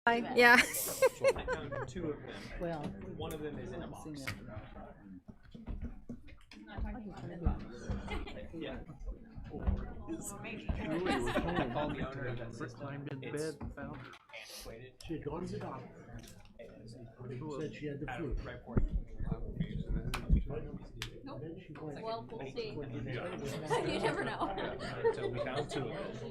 Yeah. I found two of them. Well, One of them is in a I've box. seen it. Yeah. Julie was home. Call the owner of that Rick system. climbed in It's bed and found her. antiquated. She had gone to the doctor. They said she had the Out flu. of right for it. Then she went. Well, we'll see. Yeah. You never know. So we found two of them.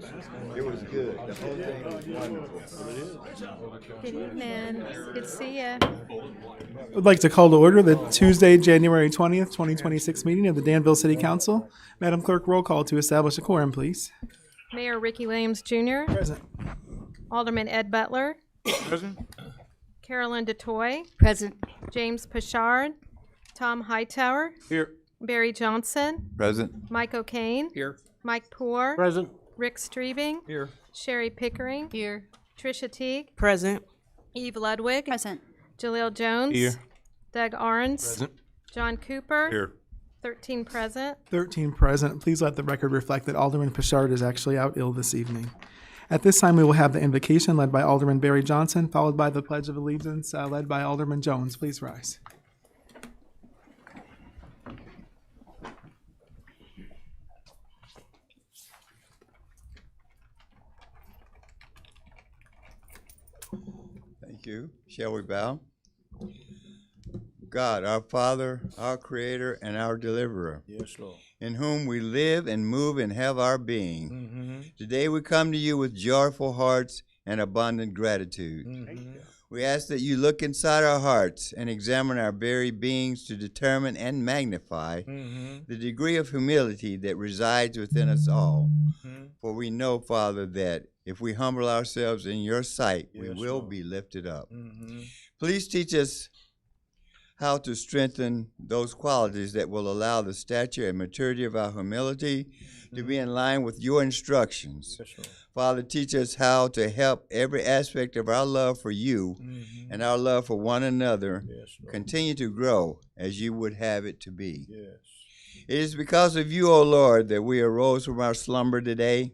It was good. The whole thing was wonderful. Good evening. Good to see you. I'd like to call to order the Tuesday, January 20th, 2026 meeting of the Danville City Council. Madam Clerk, roll call to establish a quorum, please. Mayor Ricky Williams Jr., Present. Alderman Ed Butler, Present? Carolyn DeToy, Present. James Pashard, Tom Hightower, Here. Barry Johnson, Present? Mike O'Kane, Here. Mike Poore, Present. Rick Streebing, Here. Sherry Pickering, Here. Tricia Teague, Present. Eve Ludwig, Present. Jaleel Jones, Here. Doug Arns, Present. John Cooper, Here. 13 present. 13 present. Please let the record reflect that Alderman Pashard is actually out ill this evening. At this time, we will have the invocation led by Alderman Barry Johnson, followed by the Pledge of Allegiance led by Alderman Jones. Please rise. Thank you. Shall we bow? God, our Father, our Creator, and our Deliverer, Yes, Lord. in whom we live and move and have our being. Today we come to you with joyful hearts and abundant gratitude. We ask that you look inside our hearts and examine our very beings to determine and magnify the degree of humility that resides within us all. For we know, Father, that if we humble ourselves in your sight, we Yes, will Lord. be lifted up. Please teach us how to strengthen those qualities that will allow the stature and maturity of our humility to be in line with your instructions. Yes, Lord. Father, teach us how to help every aspect of our love for you and our love for one another Yes, Lord. continue to grow as you would have it to be. Yes. It is because of you, O Lord, that we arose from our slumber today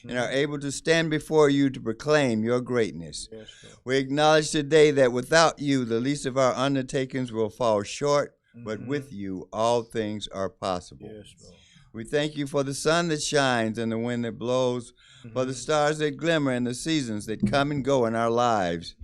and are able to stand before you to proclaim your greatness. Yes, Lord. We acknowledge today that without you, the least of our undertakings will fall short, but with you, all things are possible. Yes, Lord. We thank you for the sun that shines and the wind that blows, for the stars that glimmer and the seasons that come and go in our lives.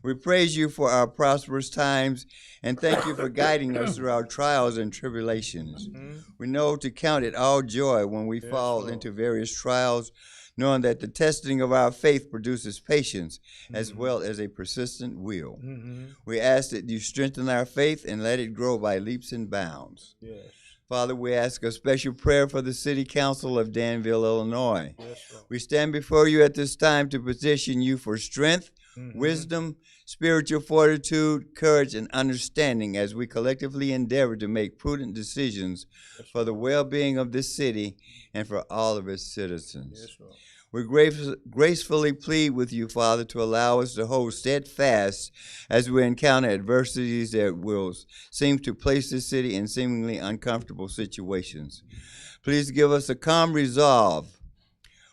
We praise you for our prosperous times and thank you for guiding us through our trials and tribulations. We know to count it all joy when we fall Lord. into various trials, knowing that the testing of our faith produces patience as well as a persistent will. We ask that you strengthen our faith and let it grow by leaps and bounds. Yes. Father, we ask a special prayer for the City Council of Danville, Illinois. Yes, Lord. We stand before you at this time to petition you for strength, wisdom, spiritual fortitude, courage, and understanding as we collectively endeavor to make prudent decisions for the well-being of this city and for all of its citizens. Yes, Lord. We gracefully plead with you, Father, to allow us to hold steadfast as we encounter adversities that will seem to place this city in seemingly uncomfortable situations. Please give us a calm resolve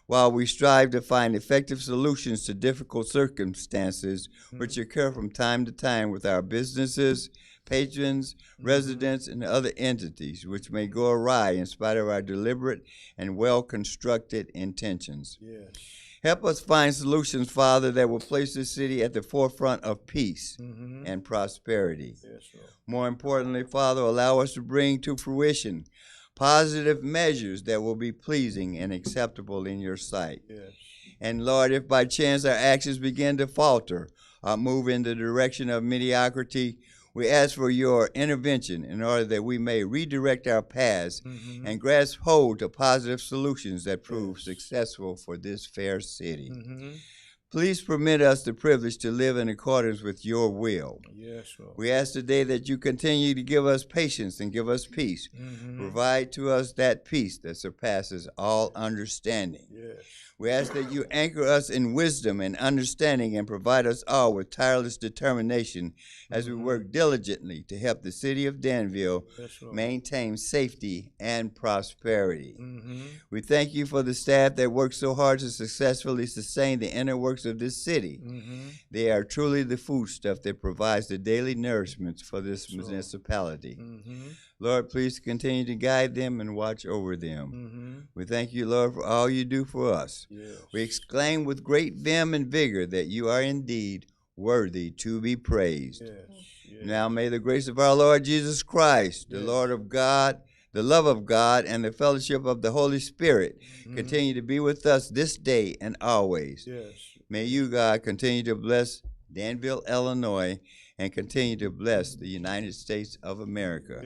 while we strive to find effective solutions to difficult circumstances which occur from time to time with our businesses, patrons, residents, and other entities which may go awry in spite of our deliberate and well-constructed intentions. Yes. Help us find solutions, Father, that will place this city at the forefront of peace and prosperity. Yes, Lord. More importantly, Father, allow us to bring to fruition positive measures that will be pleasing and acceptable in your sight. Yes. And Lord, if by chance our actions begin to falter or move in the direction of mediocrity, we ask for your intervention in order that we may redirect our paths and grasp hold to positive solutions that prove successful for this fair city. Please permit us the privilege to live in accordance with your will. Yes, Lord. We ask today that you continue to give us patience and give us peace. Provide to us that peace that surpasses all understanding. Yes. We ask that you anchor us in wisdom and understanding and provide us all with tireless determination as we work diligently to help the city of Danville Yes, Lord. maintain safety and prosperity. We thank you for the staff that works so hard to successfully sustain the inner works of this city. They are truly the foodstuff that provides the daily nourishments for this municipality. Lord, please continue to guide them and watch over them. We thank you, Lord, for all you do for us. Yes. We exclaim with great vim and vigor that you are indeed worthy to be praised. Yes. Yes. Now may the grace of our Lord Jesus Christ, the Yes. Lord of God, the love of God, and the fellowship of the Holy Spirit continue to be with us this day and always. Yes. May you, God, continue to bless Danville, Illinois, and continue to bless the United States of America.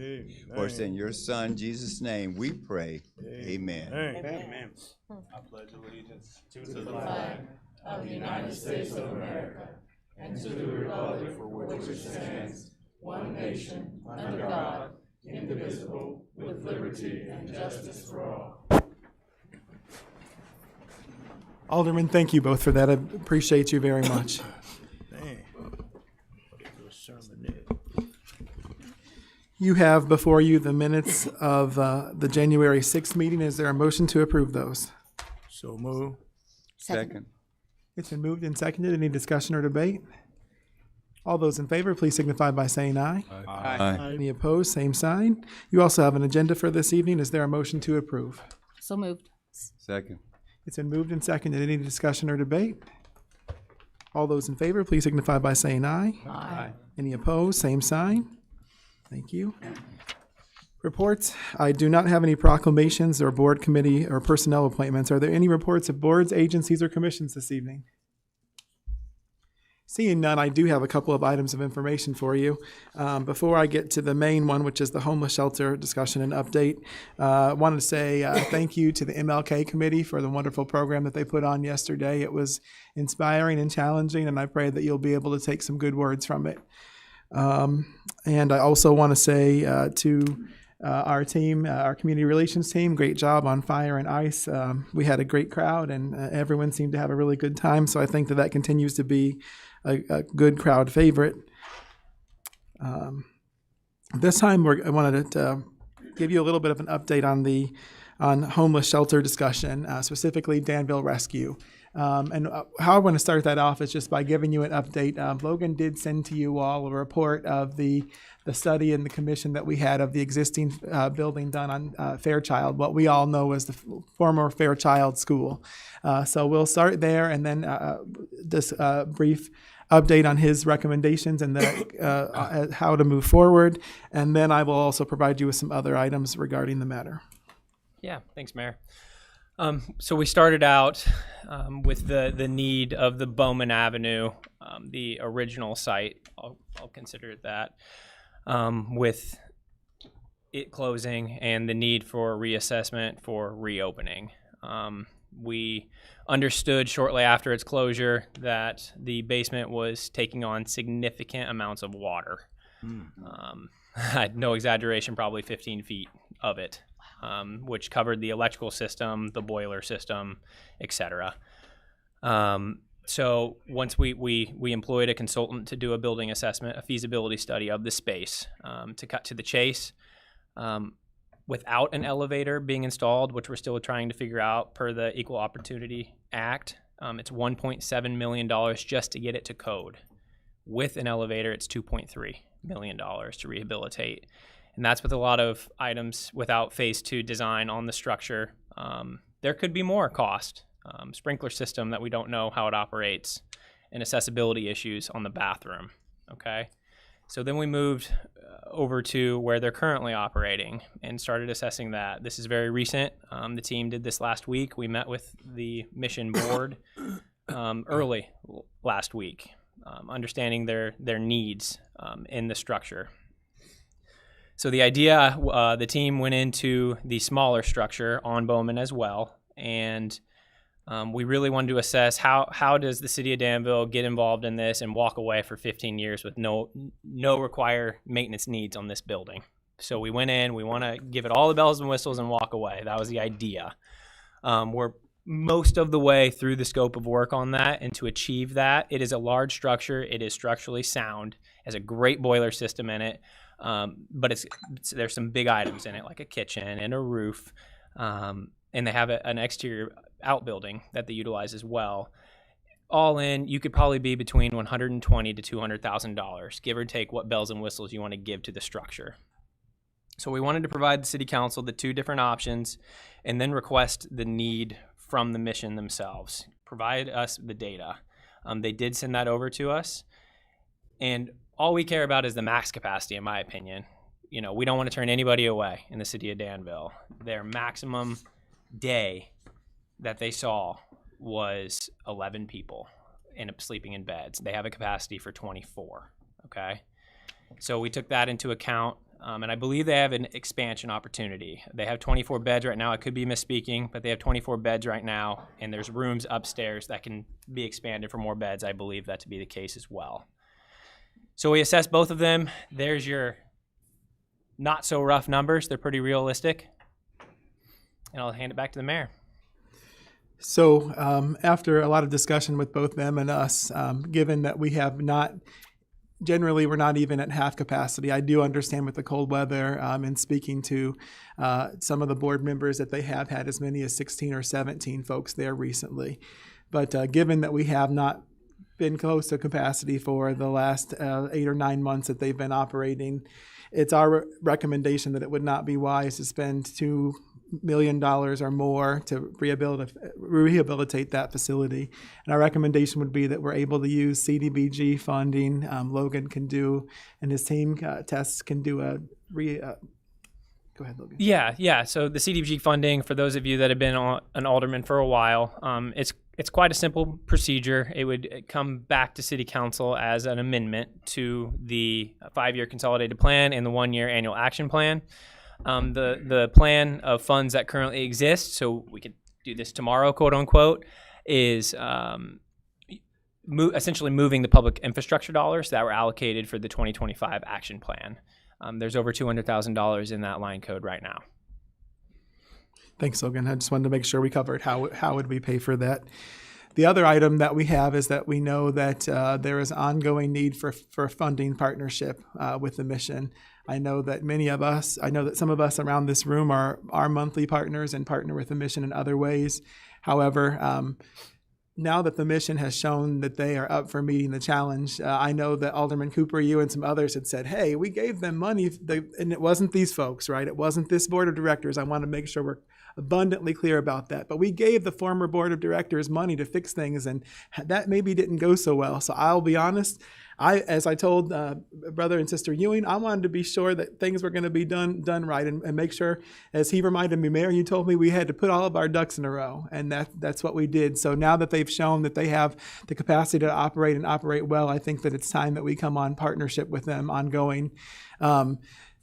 For it's in your Son, Jesus' name, we pray. Amen. Amen. I pledge allegiance to the flag of the United States of America and to the republic for which it stands, one nation, under God, indivisible, with liberty and justice for all. Alderman, thank you both for that. I appreciate you very much. Dang. Get a sermon there. You have before you the minutes of the January 6th meeting. Is there a motion to approve those? So move. Second. It's been moved and seconded. Any discussion or debate? All those in favor, please signify by saying aye. Aye. Any opposed, same sign. You also have an agenda for this evening. Is there a motion to approve? So moved. Second. It's been moved and seconded. Any discussion or debate? All those in favor, please signify by saying aye. Aye. Any opposed, same sign. Thank you. Reports. I do not have any proclamations or board committee or personnel appointments. Are there any reports of boards, agencies, or commissions this evening? Seeing none, I do have a couple of items of information for you. Before I get to the main one, which is the homeless shelter discussion and update, I wanted to say thank you to the MLK committee for the wonderful program that they put on yesterday. It was inspiring and challenging, and I pray that you'll be able to take some good words from it. And I also want to say to our team, our community relations team, great job on fire and ice. We had a great crowd, and everyone seemed to have a really good time, so I think that continues to be a good crowd favorite. This time I wanted to give you a little bit of an update on homeless shelter discussion, specifically Danville Rescue. And how I want to start that off is just by giving you an update. Logan did send to you all a report of the study and the commission that we had of the existing building done on Fairchild, what we all know as the former Fairchild School. So we'll start there, and then this brief update on his recommendations and how to move forward. And then I will also provide you with some other items regarding the matter. Yeah, thanks, Mayor. So we started out with the need of the Bowman Avenue, the original site. I'll consider it that, with it closing and the need for reassessment for reopening. We understood shortly after its closure that the basement was taking on significant amounts of water. No exaggeration, probably 15 feet of it. Which covered the electrical system, the boiler system, etc. So once we employed a consultant to do a building assessment, a feasibility study of the space. To cut to the chase, without an elevator being installed, which we're still trying to figure out per the Equal Opportunity Act, it's $1.7 million just to get it to code. With an elevator, it's $2.3 million to rehabilitate. And that's with a lot of items without phase 2 design on the structure. There could be more cost. Sprinkler system that we don't know how it operates, and accessibility issues on the bathroom. Okay. So then we moved over to where they're currently operating and started assessing that. This is very recent. The team did this last week. We met with the mission board early last week, understanding their needs in the structure. So the idea, the team went into the smaller structure on Bowman as well, and we really wanted to assess how does the city of Danville get involved in this and walk away for 15 years with no required maintenance needs on this building. So we went in, we want to give it all the bells and whistles and walk away. That was the idea. We're most of the way through the scope of work on that, and to achieve that, it is a large structure. It is structurally sound, has a great boiler system in it. But there's some big items in it, like a kitchen and a roof, and they have an exterior outbuilding that they utilize as well. All in, you could probably be between $120,000 to $200,000, give or take what bells and whistles you want to give to the structure. So we wanted to provide the city council the two different options, and then request the need from the mission themselves. Provide us the data. They did send that over to us, and all we care about is the max capacity, in my opinion. we don't want to turn anybody away in the city of Danville. Their maximum day that they saw was 11 people sleeping in beds. They have a capacity for 24, okay? So we took that into account, and I believe they have an expansion opportunity. They have 24 beds right now. I could be misspeaking, but they have 24 beds right now, and there's rooms upstairs that can be expanded for more beds. I believe that to be the case as well. So we assessed both of them. There's your not so rough numbers. They're pretty realistic. And I'll hand it back to the mayor. So after a lot of discussion with both them and us, given that we have not, generally we're not even at half capacity. I do understand with the cold weather and speaking to some of the board members that they have had as many as 16 or 17 folks there recently. But given that we have not been close to capacity for the last 8 or 9 months that they've been operating, it's our recommendation that it would not be wise to spend $2 million or more to rehabilitate that facility. And our recommendation would be that we're able to use CDBG funding. Logan can do, and his team, Tess, can do go ahead, Logan. Yeah. So the CDBG funding, for those of you that have been an alderman for a while, it's quite a simple procedure. It would come back to City Council as an amendment to the 5-year consolidated plan and the 1-year annual action plan. The plan of funds that currently exist, so we could do this tomorrow, quote unquote, is essentially moving the public infrastructure dollars that were allocated for the 2025 action plan. There's over $200,000 in that line code right now. Thanks, Logan. I just wanted to make sure we covered how would we pay for that. The other item that we have is that we know that there is ongoing need for funding partnership with the mission. I know that some of us around this room are monthly partners and partner with the mission in other ways. However, now that the mission has shown that they are up for meeting the challenge, I know that Alderman Cooper, you and some others had said, hey, we gave them money, and it wasn't these folks, right? It wasn't this board of directors. I want to make sure we're abundantly clear about that. But we gave the former board of directors money to fix things, and that maybe didn't go so well. So I'll be honest, as I told Brother and Sister Ewing, I wanted to be sure that things were going to be done right and make sure, as he reminded me, Mayor, you told me we had to put all of our ducks in a row, and that's what we did. So now that they've shown that they have the capacity to operate and operate well, I think that it's time that we come on partnership with them ongoing.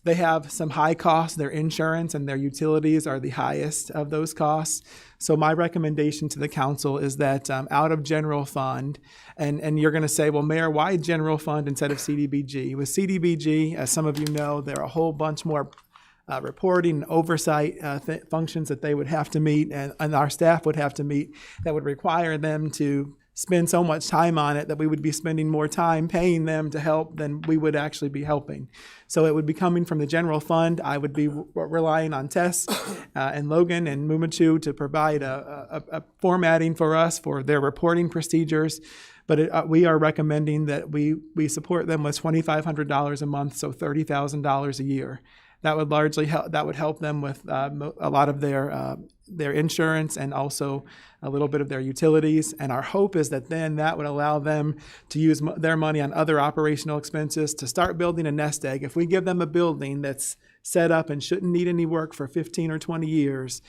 They have some high costs. Their insurance and their utilities are the highest of those costs. So my recommendation to the council is that out of general fund, and you're going to say, well, Mayor, why general fund instead of CDBG? With CDBG, as some of you know, there are a whole bunch more reporting and oversight functions that they would have to meet and our staff would have to meet that would require them to spend so much time on it that we would be spending more time paying them to help than we would actually be helping. So it would be coming from the general fund. I would be relying on Tess and Logan and Mumachu to provide a formatting for us for their reporting procedures. But we are recommending that we support them with $2,500 a month, so $30,000 a year. That would largely help. That would help them with a lot of their insurance and also a little bit of their utilities. And our hope is that then that would allow them to use their money on other operational expenses to start building a nest egg. If we give them a building that's set up and shouldn't need any work for 15 or 20 years,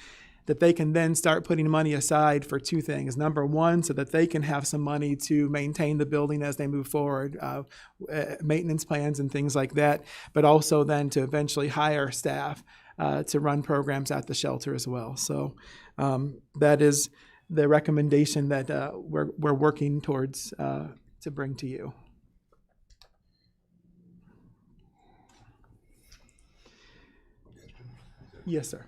that they can then start putting money aside for two things. Number one, so that they can have some money to maintain the building as they move forward, maintenance plans and things like that, but also then to eventually hire staff to run programs at the shelter as well. So that is the recommendation that we're working towards to bring to you. Yes, sir.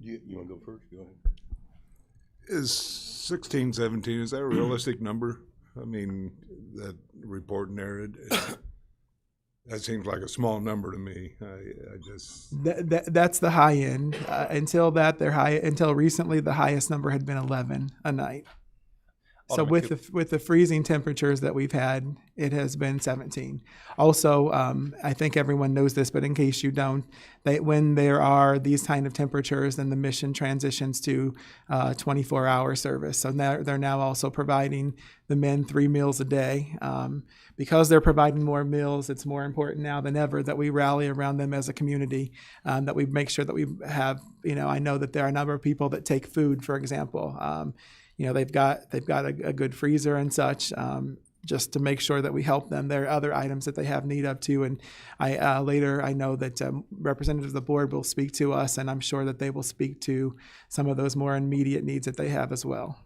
You want to go first? Go ahead. Is 16, 17, is that a realistic number? I mean, that report there, that seems like a small number to me. I just... That's the high end. Until recently, the highest number had been 11 a night. So Alderman with the freezing temperatures that we've had, it has been 17. Also, I think everyone knows this, but in case you don't, when there are these kind of temperatures, then the mission transitions to 24-hour service. So now they're now also providing the men 3 meals a day. Because they're providing more meals, it's more important now than ever that we rally around them as a community, that we make sure that we have, I know that there are a number of people that take food, for example. They've got a good freezer and such, just to make sure that we help them. There are other items that they have need of too. And later I know that representatives of the board will speak to us, and I'm sure that they will speak to some of those more immediate needs that they have as well.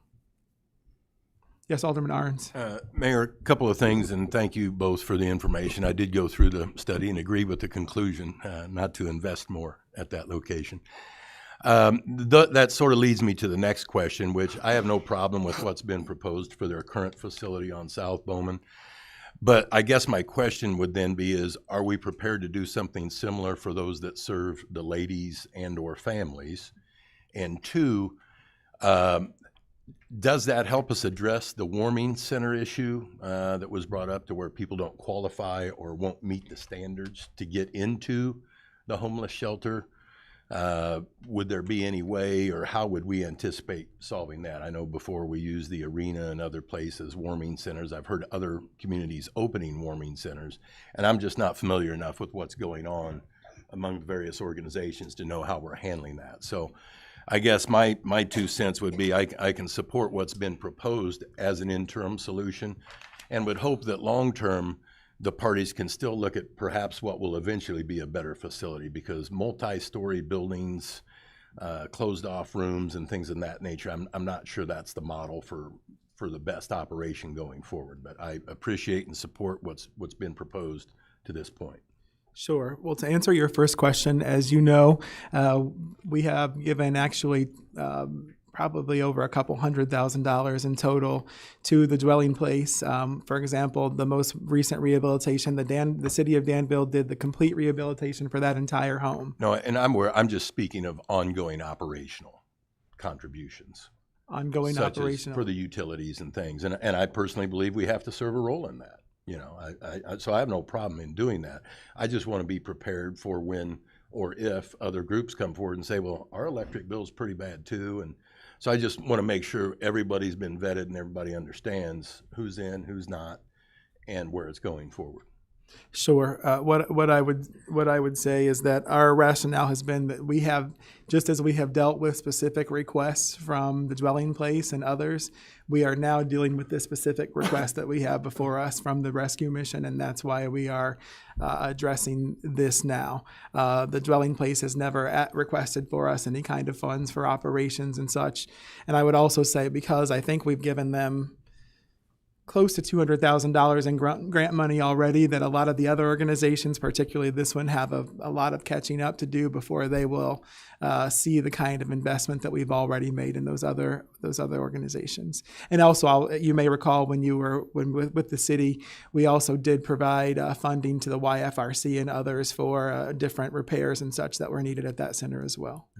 Yes, Alderman Arns. Mayor, a couple of things, and thank you both for the information. I did go through the study and agree with the conclusion not to invest more at that location. That sort of leads me to the next question, which I have no problem with what's been proposed for their current facility on South Bowman. But I guess my question would then be are we prepared to do something similar for those that serve the ladies and or families? And two, does that help us address the warming center issue that was brought up to where people don't qualify or won't meet the standards to get into the homeless shelter? Would there be any way, or how would we anticipate solving that? I know before we use the arena and other places, warming centers. I've heard other communities opening warming centers, and I'm just not familiar enough with what's going on among the various organizations to know how we're handling that. So I guess my 2 cents would be I can support what's been proposed as an interim solution, and would hope that long-term the parties can still look at perhaps what will eventually be a better facility, because multi-story buildings, closed off rooms and things of that nature, I'm not sure that's the model for the best operation going forward. But I appreciate and support what's been proposed to this point. Sure. Well, to answer your first question, as you know, we have given actually probably over $200,000 in total to the dwelling place. For example, the most recent rehabilitation, the city of Danville did the complete rehabilitation for that entire home. No, and I'm just speaking of ongoing operational contributions. Ongoing such operational. As for the utilities and things. And I personally believe we have to serve a role in that. So I have no problem in doing that. I just want to be prepared for when or if other groups come forward and say, well, our electric bill's pretty bad too. And so I just want to make sure everybody's been vetted and everybody understands who's in, who's not, and where it's going forward. Sure. What I would say is that our rationale has been that we have, just as we have dealt with specific requests from the dwelling place and others, we are now dealing with this specific request that we have before us from the rescue mission, and that's why we are addressing this now. The dwelling place has never requested for us any kind of funds for operations and such. And I would also say, because I think we've given them close to $200,000 in grant money already, that a lot of the other organizations, particularly this one, have a lot of catching up to do before they will see the kind of investment that we've already made in those other organizations. And also, you may recall when with the city, we also did provide funding to the YFRC and others for different repairs and such that were needed at that center as well.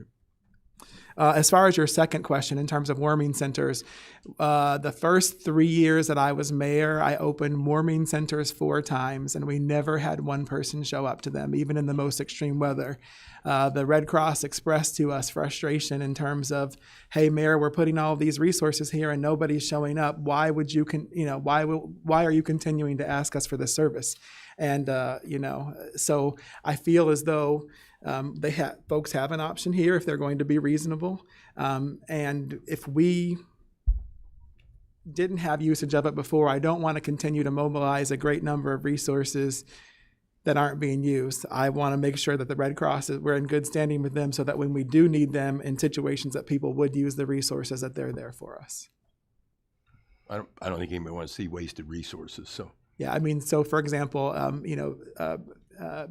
As far as your second question, in terms of warming centers, the first 3 years that I was mayor, I opened warming centers 4 times, and we never had one person show up to them, even in the most extreme weather. The Red Cross expressed to us frustration in terms of, "Hey, Mayor, we're putting all of these resources here, and nobody's showing up. Why would you? Why are you continuing to ask us for this service?" And so I feel as though folks have an option here if they're going to be reasonable. And if we didn't have usage of it before, I don't want to continue to mobilize a great number of resources that aren't being used. I want to make sure that the Red Cross, we're in good standing with them so that when we do need them in situations that people would use the resources, that they're there for us. I don't think anybody wants to see wasted resources. So yeah, I mean, so for example,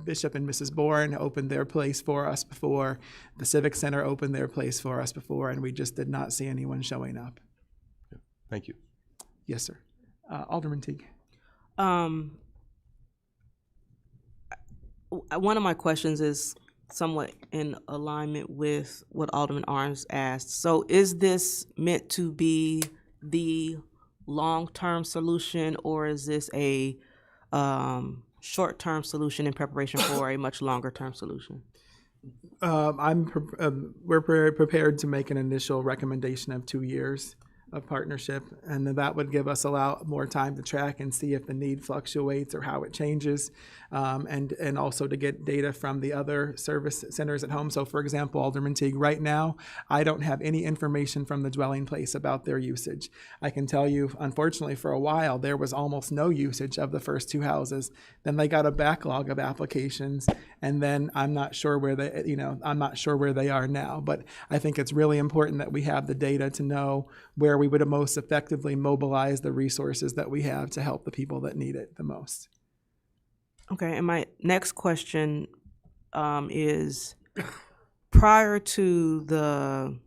Bishop and Mrs. Bourne opened their place for us before. The Civic Center opened their place for us before, and we just did not see anyone showing up. Thank you. Yes, sir. Alderman Teague. One of my questions is somewhat in alignment with what Alderman Arns asked. So is this meant to be the long-term solution, or is this a short-term solution in preparation for a much longer-term solution? We're prepared to make an initial recommendation of 2 years of partnership, and then that would give us more time to track and see if the need fluctuates or how it changes, and also to get data from the other service centers at home. So, for example, Alderman Teague, right now, I don't have any information from the dwelling place about their usage. I can tell you, unfortunately, for a while, there was almost no usage of the first 2 houses. Then they got a backlog of applications, and then I'm not sure where they are now. But I think it's really important that we have the data to know where we would most effectively mobilize the resources that we have to help the people that need it the most. Okay, and my next question is, prior to the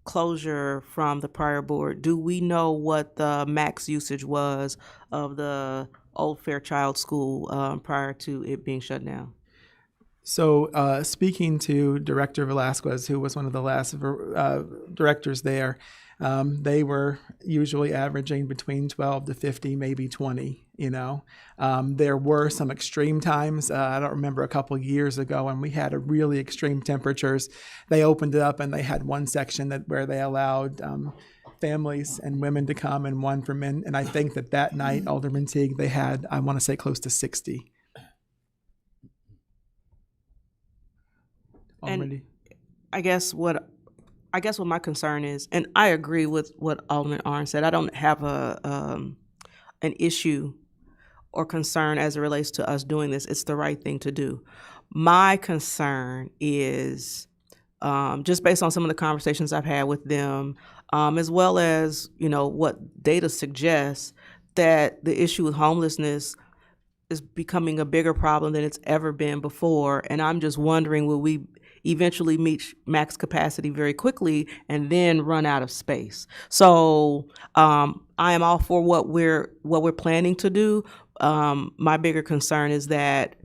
closure from the prior board, do we know what the max usage was of the old Fairchild School prior to it being shut down? So speaking to Director Velasquez, who was one of the last directors there, they were usually averaging between 12 to 50, maybe 20, There were some extreme times. I don't remember a couple years ago when we had a really extreme temperatures. They opened it up and they had one section where they allowed families and women to come and one for men. And I think that night, Alderman Teague, they had, I want to say, close to 60. And I guess what my concern is, and I agree with what Alderman Arn said, I don't have an issue or concern as it relates to us doing this. It's the right thing to do. My concern is just based on some of the conversations I've had with them, as well as what data suggests, that the issue with homelessness is becoming a bigger problem than it's ever been before. And I'm just wondering, will we eventually meet max capacity very quickly and then run out of space? So I am all for what we're planning to do. My bigger concern is that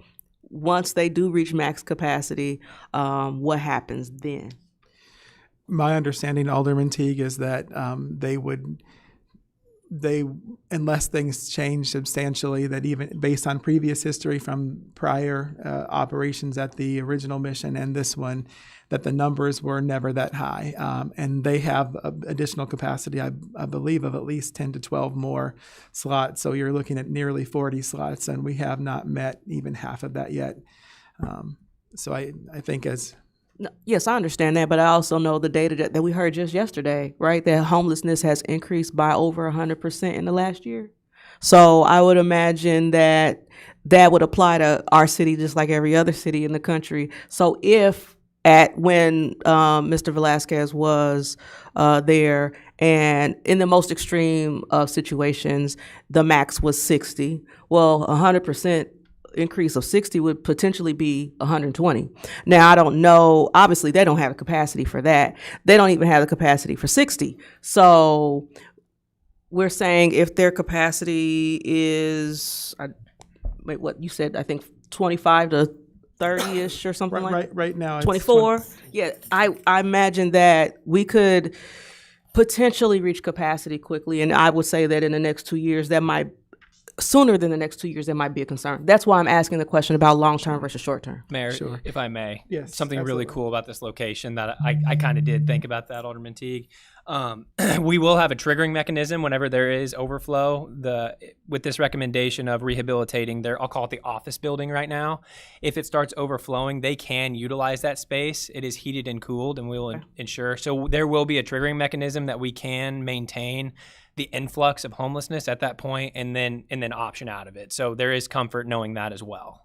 once they do reach max capacity, what happens then? My understanding, Alderman Teague, is that unless things change substantially, that even based on previous history from prior operations at the original mission and this one, that the numbers were never that high. And they have additional capacity, I believe, of at least 10 to 12 more slots. So you're looking at nearly 40 slots, and we have not met even half of that yet. So I think No, yes, I understand that, but I also know the data that we heard just yesterday, right? That homelessness has increased by over 100% in the last year. So I would imagine that would apply to our city just like every other city in the country. So if when Mr. Velasquez was there, and in the most extreme of situations, the max was 60, well, 100% increase of 60 would potentially be 120. Now, I don't know. Obviously, they don't have the capacity for that. They don't even have the capacity for 60. So we're saying if their capacity is, what you said, I think 25 to 30-ish or something right now. 24? Yeah, I imagine that we could potentially reach capacity quickly. And I would say that in the next 2 years, sooner than the next 2 years, there might be a concern. That's why I'm asking the question about long-term versus short-term. Mayor, Sure. if I may, Yes, something absolutely. really cool about this location that I kind of did think about that, Alderman Teague. We will have a triggering mechanism whenever there is overflow. With this recommendation of rehabilitating I'll call it the office building right now. If it starts overflowing, they can utilize that space. It is heated and cooled, and we will ensure. So there will be a triggering mechanism that we can maintain the influx of homelessness at that point, and then option out of it. So there is comfort knowing that as well.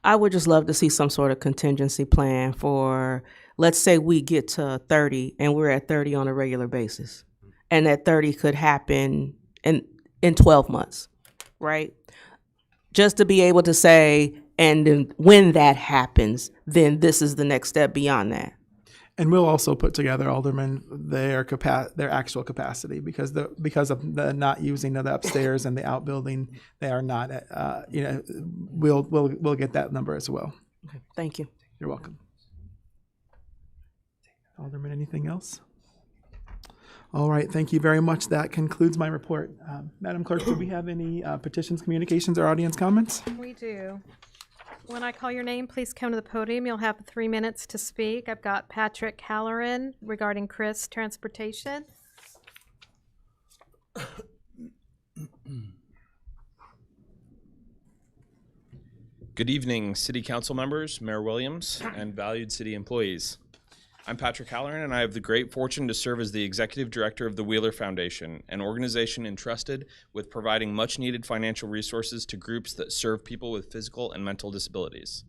I would just love to see some sort of contingency plan for, let's say we get to 30 and we're at 30 on a regular basis, and that 30 could happen in 12 months, right? Just to be able to say, and then when that happens, then this is the next step beyond that. And we'll also put together, Alderman, their actual capacity because of the not using of the upstairs and the outbuilding, they are not. We'll get that number as well. Okay, thank you. You're welcome. Alderman, anything else? All right, thank you very much. That concludes my report. Madam Clerk, do we have any petitions, communications, or audience comments? We do. When I call your name, please come to the podium. You'll have 3 minutes to speak. I've got Patrick Halloran regarding Chris Transportation. Good evening, City Council members, Mayor Williams, and valued city employees. I'm Patrick Halloran, and I have the great fortune to serve as the Executive Director of the Wheeler Foundation, an organization entrusted with providing much-needed financial resources to groups that serve people with physical and mental disabilities.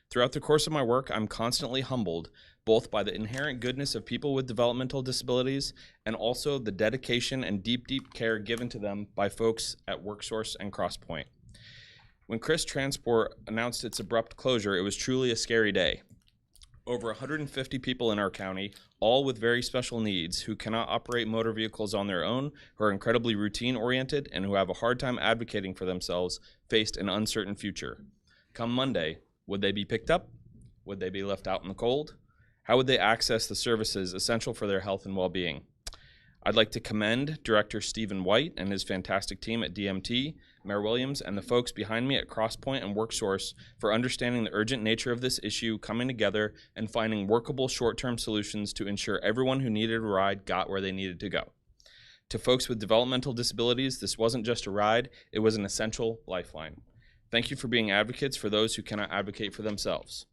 Throughout the course of my work, I'm constantly humbled both by the inherent goodness of people with developmental disabilities and also the dedication and deep care given to them by folks at WorkSource and CrossPoint. When Chris Transport announced its abrupt closure, it was truly a scary day. Over 150 people in our county, all with very special needs, who cannot operate motor vehicles on their own, who are incredibly routine-oriented, and who have a hard time advocating for themselves, faced an uncertain future. Come Monday, would they be picked up? Would they be left out in the cold? How would they access the services essential for their health and well-being? I'd like to commend Director Stephen White and his fantastic team at DMT, Mayor Williams, and the folks behind me at CrossPoint and WorkSource for understanding the urgent nature of this issue, coming together, and finding workable short-term solutions to ensure everyone who needed a ride got where they needed to go. To folks with developmental disabilities, this wasn't just a ride, it was an essential lifeline. Thank you for being advocates for those who cannot advocate for themselves.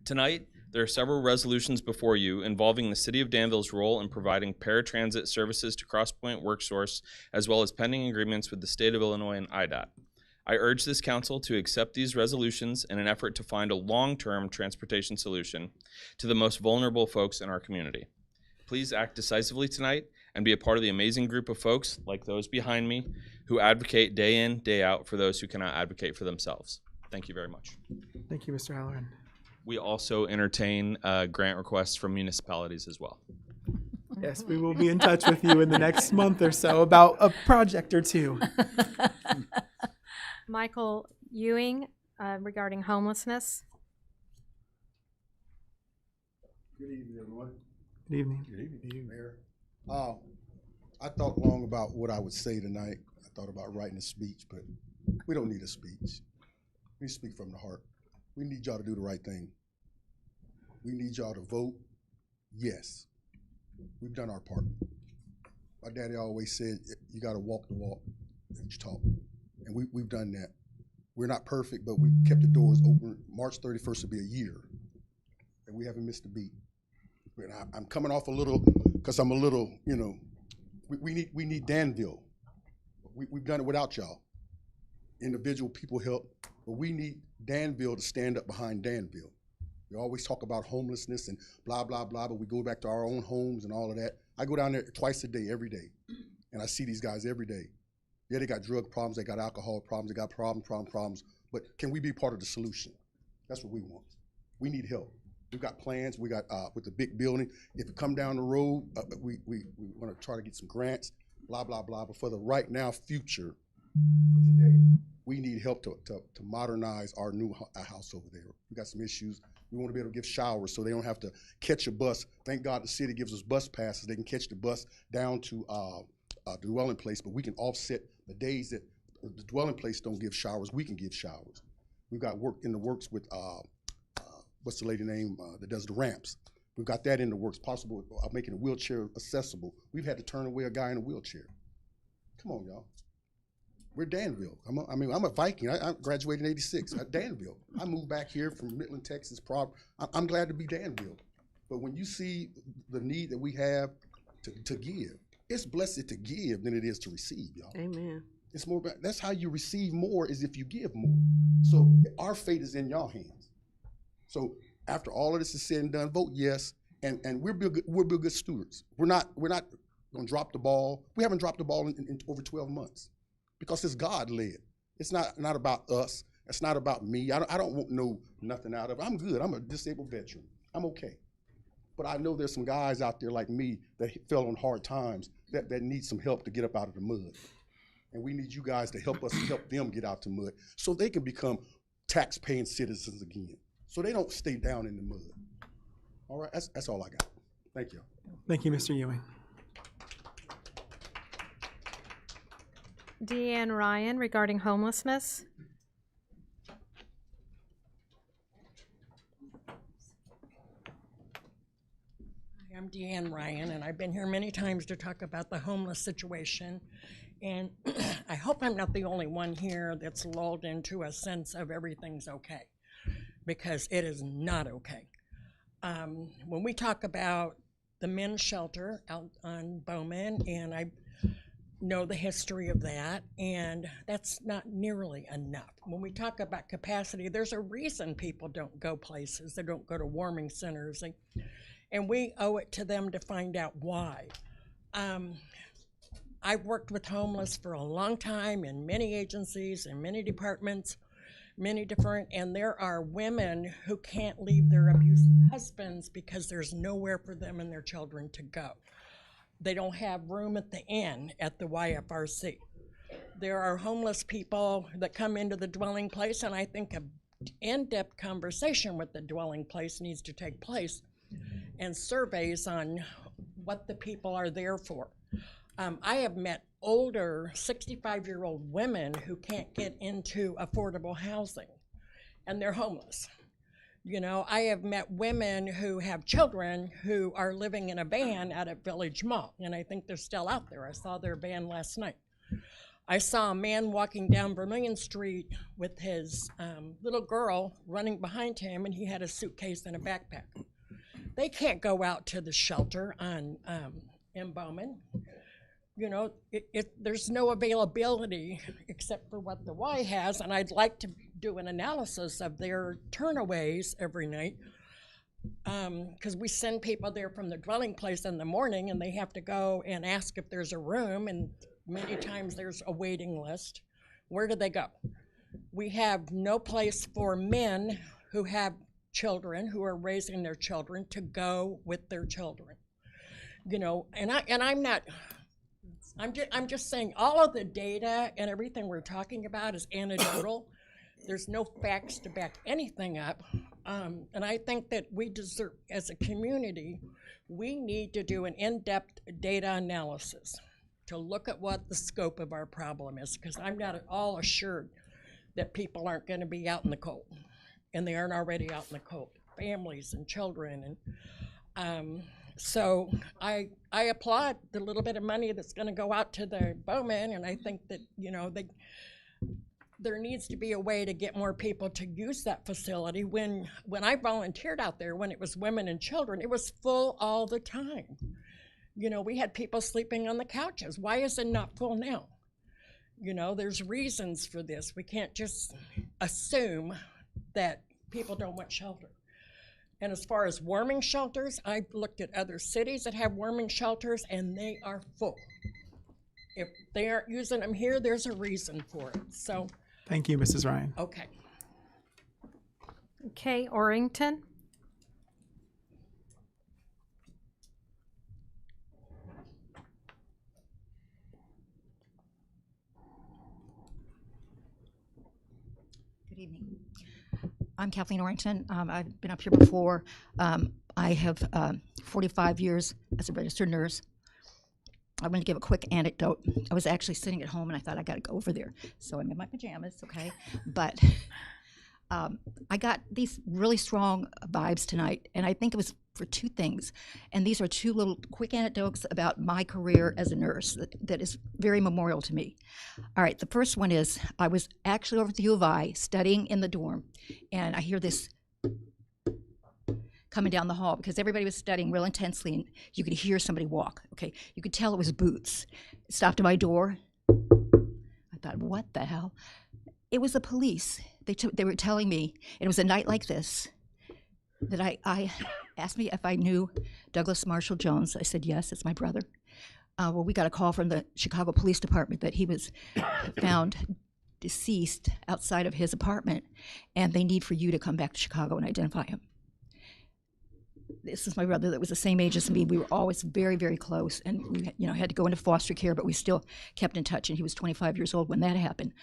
Tonight, there are several resolutions before you involving the City of Danville's role in providing paratransit services to CrossPoint WorkSource, as well as pending agreements with the State of Illinois and IDOT. I urge this council to accept these resolutions in an effort to find a long-term transportation solution to the most vulnerable folks in our community. Please act decisively tonight and be a part of the amazing group of folks, like those behind me, who advocate day in, day out for those who cannot advocate for themselves. Thank you very much. Thank you, Mr. Halloran. We also entertain grant requests from municipalities as well. Yes, we will be in touch with you in the next month or so about a project or two. Michael Ewing regarding homelessness. Good evening, everyone. Good evening. Good evening, Mayor. I thought long about what I would say tonight. I thought about writing a speech, but we don't need a speech. We speak from the heart. We need y'all to do the right thing. We need y'all to vote yes. We've done our part. My daddy always said, you got to walk the walk that you talk. And we've done that. We're not perfect, but we've kept the doors open. March 31st will be a year, and we haven't missed a beat. But I'm coming off a little, because I'm a little, you know, we need Danville. We've done it without y'all. Individual people help, but we need Danville to stand up behind Danville. We always talk about homelessness and blah, blah, blah, but we go back to our own homes and all of that. I go down there twice a day, every day, and I see these guys every day. Yeah, they got drug problems, they got alcohol problems, they got problems, but can we be part of the solution? That's what we want. We need help. We've got plans, we got, with the big building, if you come down the road, we want to try to get some grants, blah, blah, blah, but for the right now future, for today, we need help to modernize our new house over there. We got some issues. We want to be able to give showers so they don't have to catch a bus. Thank God the city gives us bus passes. They can catch the bus down to the dwelling place, but we can offset the days that the dwelling place don't give showers. We can give showers. We've got work in the works with, what's the lady name that does the ramps? We've got that in the works, possible making a wheelchair accessible. We've had to turn away a guy in a wheelchair. Come on, y'all. We're Danville. I'm a Viking. I graduated in '86. Danville. I moved back here from Midland, Texas. I'm glad to be Danville. But when you see the need that we have to give, it's blessed to give than it is to receive, y'all. Amen. It's more. That's how you receive more, is if you give more. So our fate is in y'all hands. So after all of this is said and done, vote yes, and we'll be good stewards. We're not gonna drop the ball. We haven't dropped the ball in over 12 months. Because it's God-led. It's not about us. It's not about me. I don't want nothing out of it. I'm good. I'm a disabled veteran. I'm okay. But I know there's some guys out there like me that fell on hard times that need some help to get up out of the mud. And we need you guys to help us help them get out the mud so they can become tax-paying citizens again. So they don't stay down in the mud. All right, that's all I got. Thank you. Thank you, Mr. Ewing. Deanne Ryan regarding homelessness. I'm Deanne Ryan, and I've been here many times to talk about the homeless situation. And I hope I'm not the only one here that's lulled into a sense of everything's okay, because it is not okay. When we talk about the men's shelter out on Bowman, and I know the history of that, and that's not nearly enough. When we talk about capacity, there's a reason people don't go places. They don't go to warming centers. And we owe it to them to find out why. I've worked with homeless for a long time in many agencies and many departments, many different, and there are women who can't leave their abusive husbands because there's nowhere for them and their children to go. They don't have room at the inn at the YFRC. There are homeless people that come into the dwelling place, and I think an in-depth conversation with the dwelling place needs to take place, and surveys on what the people are there for. I have met older 65-year-old women who can't get into affordable housing, and they're homeless. You know, I have met women who have children who are living in a van out at Village Mall, and I think they're still out there. I saw their van last night. I saw a man walking down Vermillion Street with his little girl running behind him, and he had a suitcase and a backpack. They can't go out to the shelter on in Bowman. You know, there's no availability except for what the Y has, and I'd like to do an analysis of their turnaways every night, because we send people there from the dwelling place in the morning, and they have to go and ask if there's a room, and many times there's a waiting list. Where do they go? We have no place for men who have children, who are raising their children, to go with their children. You know, I'm just saying all of the data and everything we're talking about is anecdotal. There's no facts to back anything up. And I think that we deserve, as a community, we need to do an in-depth data analysis to look at what the scope of our problem is, because I'm not at all assured that people aren't going to be out in the cold, and they aren't already out in the cold, families and children. And so I applaud the little bit of money that's going to go out to the Bowman, and I think that, you know, there needs to be a way to get more people to use that facility. When I volunteered out there, when it was women and children, it was full all the time. You know, we had people sleeping on the couches. Why is it not full now? You know, there's reasons for this. We can't just assume that people don't want shelter. And as far as warming shelters, I've looked at other cities that have warming shelters, and they are full. If they aren't using them here, there's a reason for it. So. Thank you, Mrs. Ryan. Okay. Kay Orrington. Good evening. I'm Kathleen Orrington. I've been up here before. I have 45 years as a registered nurse. I'm going to give a quick anecdote. I was actually sitting at home, and I thought I got to go over there. So I'm in my pajamas, okay? But I got these really strong vibes tonight, and I think it was for two things. And these are two little quick anecdotes about my career as a nurse that is very memorial to me. All right, the first one is I was actually over at the U of I studying in the dorm, and I hear this coming down the hall because everybody was studying real intensely, and you could hear somebody walk. Okay, you could tell it was boots. It stopped at my door. I thought, what the hell? It was the police. They were telling me, and it was a night like this, that I asked me if I knew Douglas Marshall Jones. I said, yes, it's my brother. Well, we got a call from the Chicago Police Department that he was found deceased outside of his apartment, and they need for you to come back to Chicago and identify him. This is my brother that was the same age as me. We were always very, very close, and we had to go into foster care, but we still kept in touch, and he was 25 years old when that happened.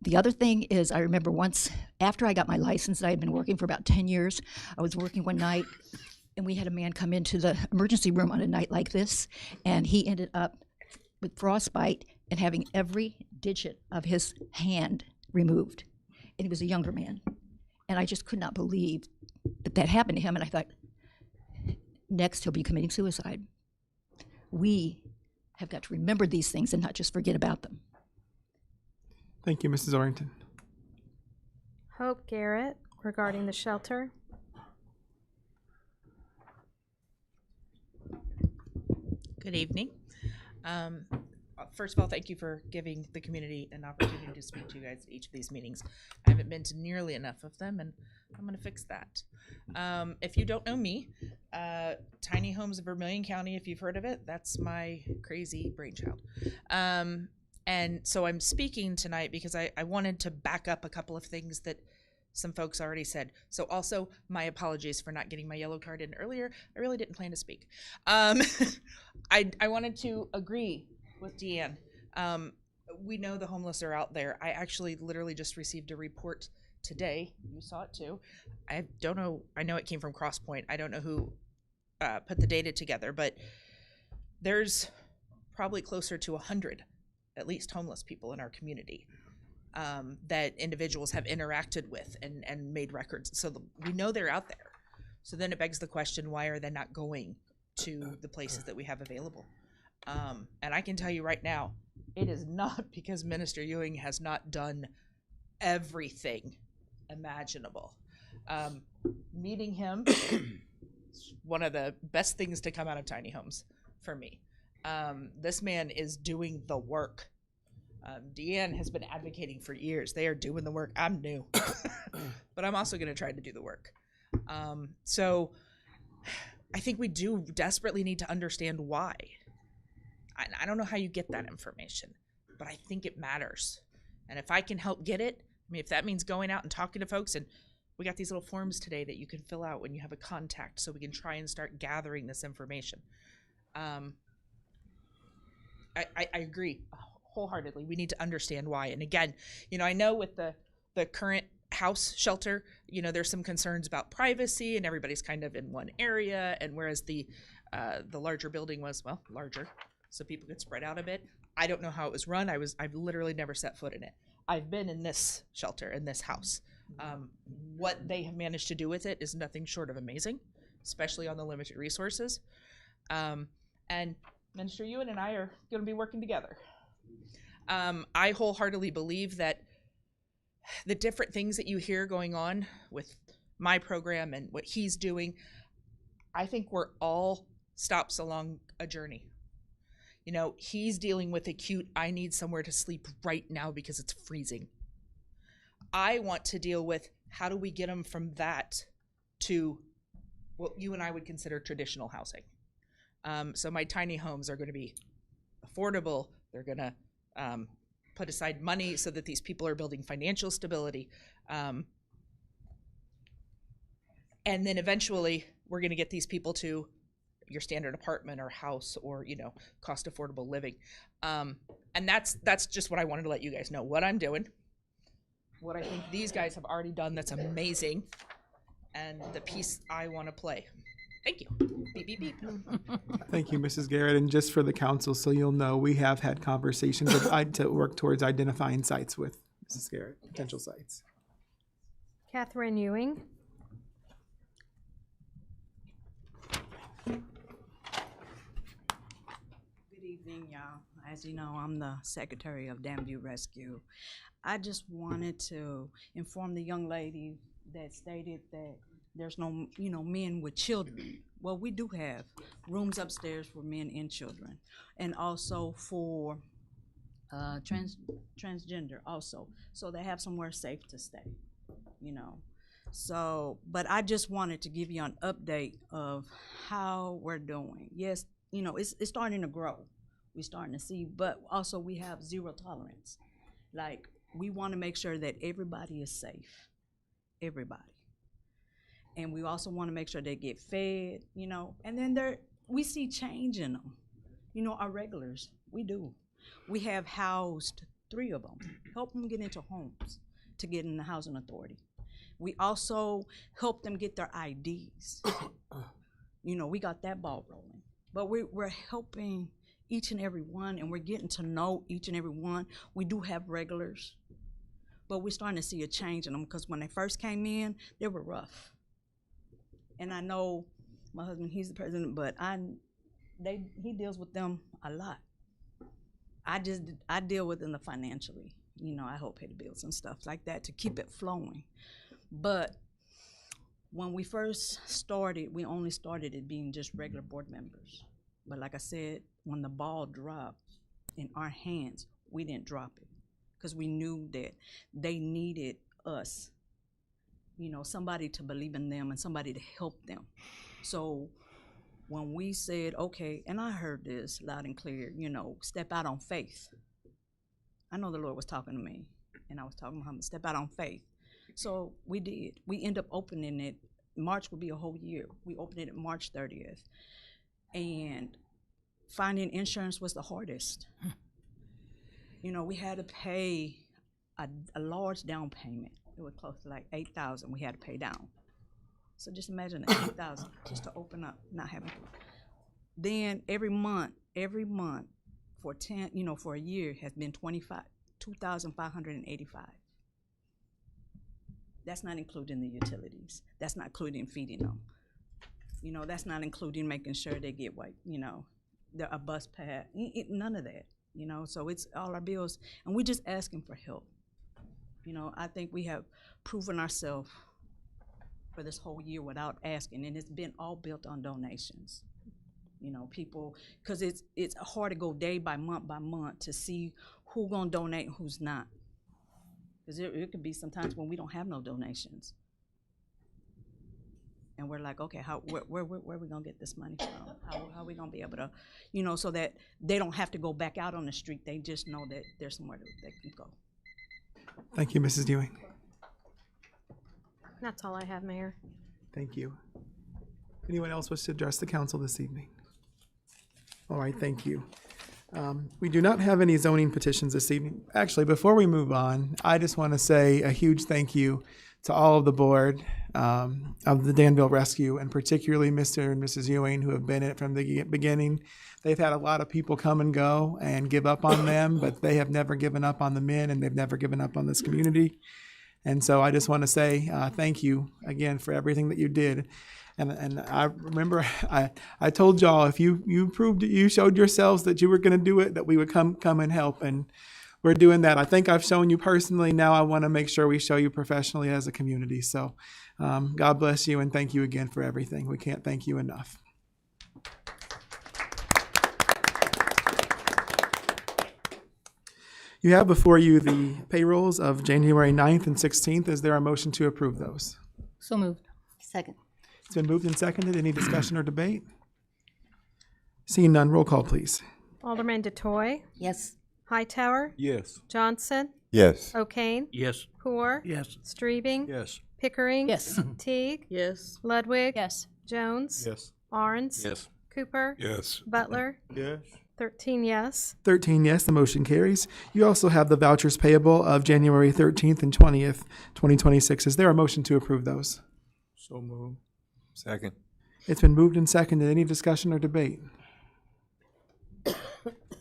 The other thing is, I remember once, after I got my license, I had been working for about 10 years. I was working one night, and we had a man come into the emergency room on a night like this, and he ended up with frostbite and having every digit of his hand removed. And he was a younger man. And I just could not believe that that happened to him. And I thought, next he'll be committing suicide. We have got to remember these things and not just forget about them. Thank you, Mrs. Orrington. Hope Garrett regarding the shelter. Good evening. First of all, thank you for giving the community an opportunity to speak to you guys at each of these meetings. I haven't been to nearly enough of them, and I'm going to fix that. If you don't know me, Tiny Homes of Vermilion County, if you've heard of it, that's my crazy brainchild. And so I'm speaking tonight because I wanted to back up a couple of things that some folks already said. So also, my apologies for not getting my yellow card in earlier. I really didn't plan to speak. I wanted to agree with Deanne. We know the homeless are out there. I actually literally just received a report today. You saw it too. I don't know. I know it came from Crosspoint. I don't know who put the data together, but there's probably closer to 100, at least, homeless people in our community that individuals have interacted with and made records. So we know they're out there. So then it begs the question, why are they not going to the places that we have available? And I can tell you right now, it is not because Minister Ewing has not done everything imaginable. Meeting him is one of the best things to come out of tiny homes for me. This man is doing the work. Deanne has been advocating for years. They are doing the work. I'm new, but I'm also going to try to do the work. So I think we do desperately need to understand why. I don't know how you get that information, but I think it matters. And if I can help get it, I mean, if that means going out and talking to folks, and we got these little forms today that you can fill out when you have a contact so we can try and start gathering this information. I agree wholeheartedly. We need to understand why. And again, I know with the current house shelter, there's some concerns about privacy and everybody's kind of in one area. And whereas the larger building was, larger, so people could spread out a bit. I don't know how it was run. I've literally never set foot in it. I've been in this shelter, in this house. What they have managed to do with it is nothing short of amazing, especially on the limited resources. And Minister Ewan and I are going to be working together. I wholeheartedly believe that the different things that you hear going on with my program and what he's doing, I think we're all stops along a journey. He's dealing with acute, I need somewhere to sleep right now because it's freezing. I want to deal with how do we get them from that to what you and I would consider traditional housing. So my tiny homes are going to be affordable. They're going to put aside money so that these people are building financial stability. And then eventually we're going to get these people to your standard apartment or house or, cost affordable living. And that's just what I wanted to let you guys know, what I'm doing, what I think these guys have already done that's amazing, and the piece I want to play. Thank you. Beep, beep, beep. Thank you, Mrs. Garrett. And just for the council, so you'll know, we have had conversations to work towards identifying sites with Mrs. Garrett, potential sites. Catherine Ewing. Good evening, y'all. As you know, I'm the secretary of Danville Rescue. I just wanted to inform the young lady that stated that there's no, men with children. Well, we do have rooms upstairs for men and children, and also for transgender also, so they have somewhere safe to stay, So, but I just wanted to give you an update of how we're doing. Yes, it's starting to grow. We're starting to see, but also we have zero tolerance. Like, we want to make sure that everybody is safe, everybody. And we also want to make sure they get fed, and then we see change in them. Our regulars, we do. We have housed 3 of them, help them get into homes to get in the housing authority. We also help them get their IDs. We got that ball rolling. But we're helping each and every one, and we're getting to know each and every one. We do have regulars, but we're starting to see a change in them because when they first came in, they were rough. And I know my husband, he's the president, but he deals with them a lot. I deal with them financially. You know, I help pay the bills and stuff like that to keep it flowing. But when we first started, we only started it being just regular board members. But like I said, when the ball dropped in our hands, we didn't drop it because we knew that they needed us, you know, somebody to believe in them and somebody to help them. So when we said, okay, and I heard this loud and clear, you know, step out on faith. I know the Lord was talking to me, and I was talking to him, step out on faith. So we did. We ended up opening it. March would be a whole year. We opened it March 30th. And finding insurance was the hardest. You know, we had to pay a large down payment. It was close to like $8,000 we had to pay down. So just imagine that, $8,000 just to open up, not having to. Then every month for a year has been $2,585. That's not including the utilities. That's not including feeding them. You know, that's not including making sure they get a bus pass, none of that, you know. So it's all our bills, and we're just asking for help. You know, I think we have proven ourselves for this whole year without asking, and it's been all built on donations. You know, people, because it's hard to go day by month to see who's gonna donate and who's not. Because it could be sometimes when we don't have no donations. And we're like, okay, where are we gonna get this money from? How are we gonna be able to, you know, so that they don't have to go back out on the street. They just know that there's somewhere they can go. Thank you, Mrs. Ewing. That's all I have, Mayor. Thank you. Anyone else wish to address the council this evening? All right, thank you. We do not have any zoning petitions this evening. Actually, before we move on, I just want to say a huge thank you to all of the board of the Danville Rescue, and particularly Mr. and Mrs. Ewing, who have been in it from the beginning. They've had a lot of people come and go and give up on them, but they have never given up on the men, and they've never given up on this community. And so I just want to say thank you again for everything that you did. And I remember I told y'all, if you proved it, you showed yourselves that you were going to do it, that we would come and help. And we're doing that. I think I've shown you personally. Now I want to make sure we show you professionally as a community. So God bless you, and thank you again for everything. We can't thank you enough. You have before you the payrolls of January 9th and 16th. Is there a motion to approve those? So moved. Second. It's been moved and seconded. Any discussion or debate? Seeing none, roll call, please. Alderman DeToy. Yes. Hightower. Yes. Johnson. Yes. O'Kane. Yes. Poor. Yes. Streebing. Yes. Pickering. Yes. Teague. Yes. Ludwig. Yes. Jones. Yes. Arns. Yes. Cooper. Yes. Butler. Yes. 13 yes. 13 yes, the motion carries. You also have the vouchers payable of January 13th and 20th, 2026. Is there a motion to approve those? So move. Second. It's been moved and seconded. Any discussion or debate?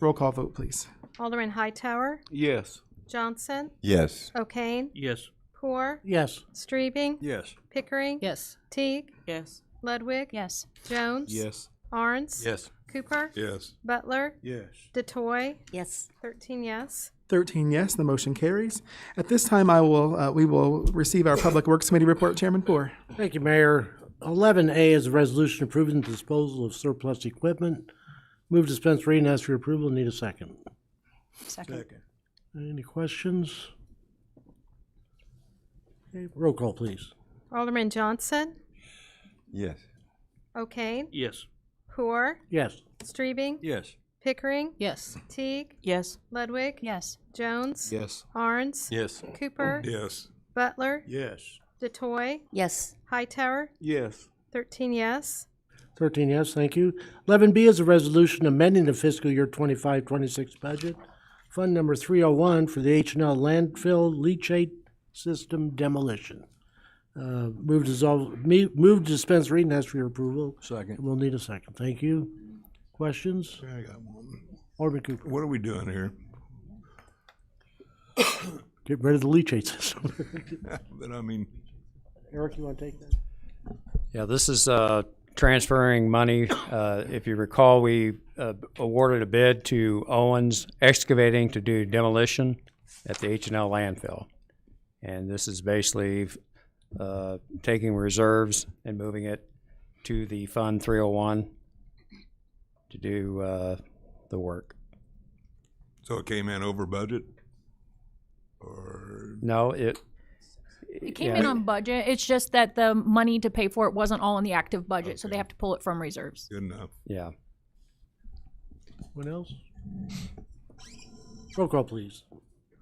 Roll call vote, please. Alderman Hightower. Yes. Johnson. Yes. O'Kane. Yes. Poor. Yes. Streebing. Yes. Pickering. Yes. Teague. Yes. Ludwig. Yes. Jones. Yes. Arns. Yes. Cooper. Yes. Butler. Yes. DeToy. Yes. 13 yes. 13 yes, the motion carries. At this time, we will receive our Public Works Committee report. Chairman Poor. Thank you, Mayor. 11A is a resolution approving the disposal of surplus equipment. Move dispense reading, ask for your approval. Need a second. Second. Any questions? Okay, roll call, please. Alderman Johnson. Yes. O'Kane. Yes. Poor. Yes. Streebing. Yes. Pickering. Yes. Teague. Yes. Ludwig. Yes. Jones. Yes. Arns. Yes. Cooper. Yes. Butler. Yes. DeToy. Yes. Hightower. Yes. 13 yes. 13 yes, thank you. 11B is a resolution amending the fiscal year 25-26 budget. Fund number 301 for the H&L landfill leachate system demolition. Move to dispense reading, ask for your approval. Second. We'll need a second. Thank you. Questions? I got one. Alderman Cooper. What are we doing here? Get rid of the leachate system. But I mean, Eric, you want to take that? Yeah, this is transferring money. If you recall, we awarded a bid to Owens Excavating to do demolition at the H&L landfill. And this is basically taking reserves and moving it to the Fund 301 to do the work. so it came in over budget? Or No, it came in on budget. It's just that the money to pay for it wasn't all in the active budget, so they have to pull it from reserves. good enough. Yeah. What else? Roll call, please.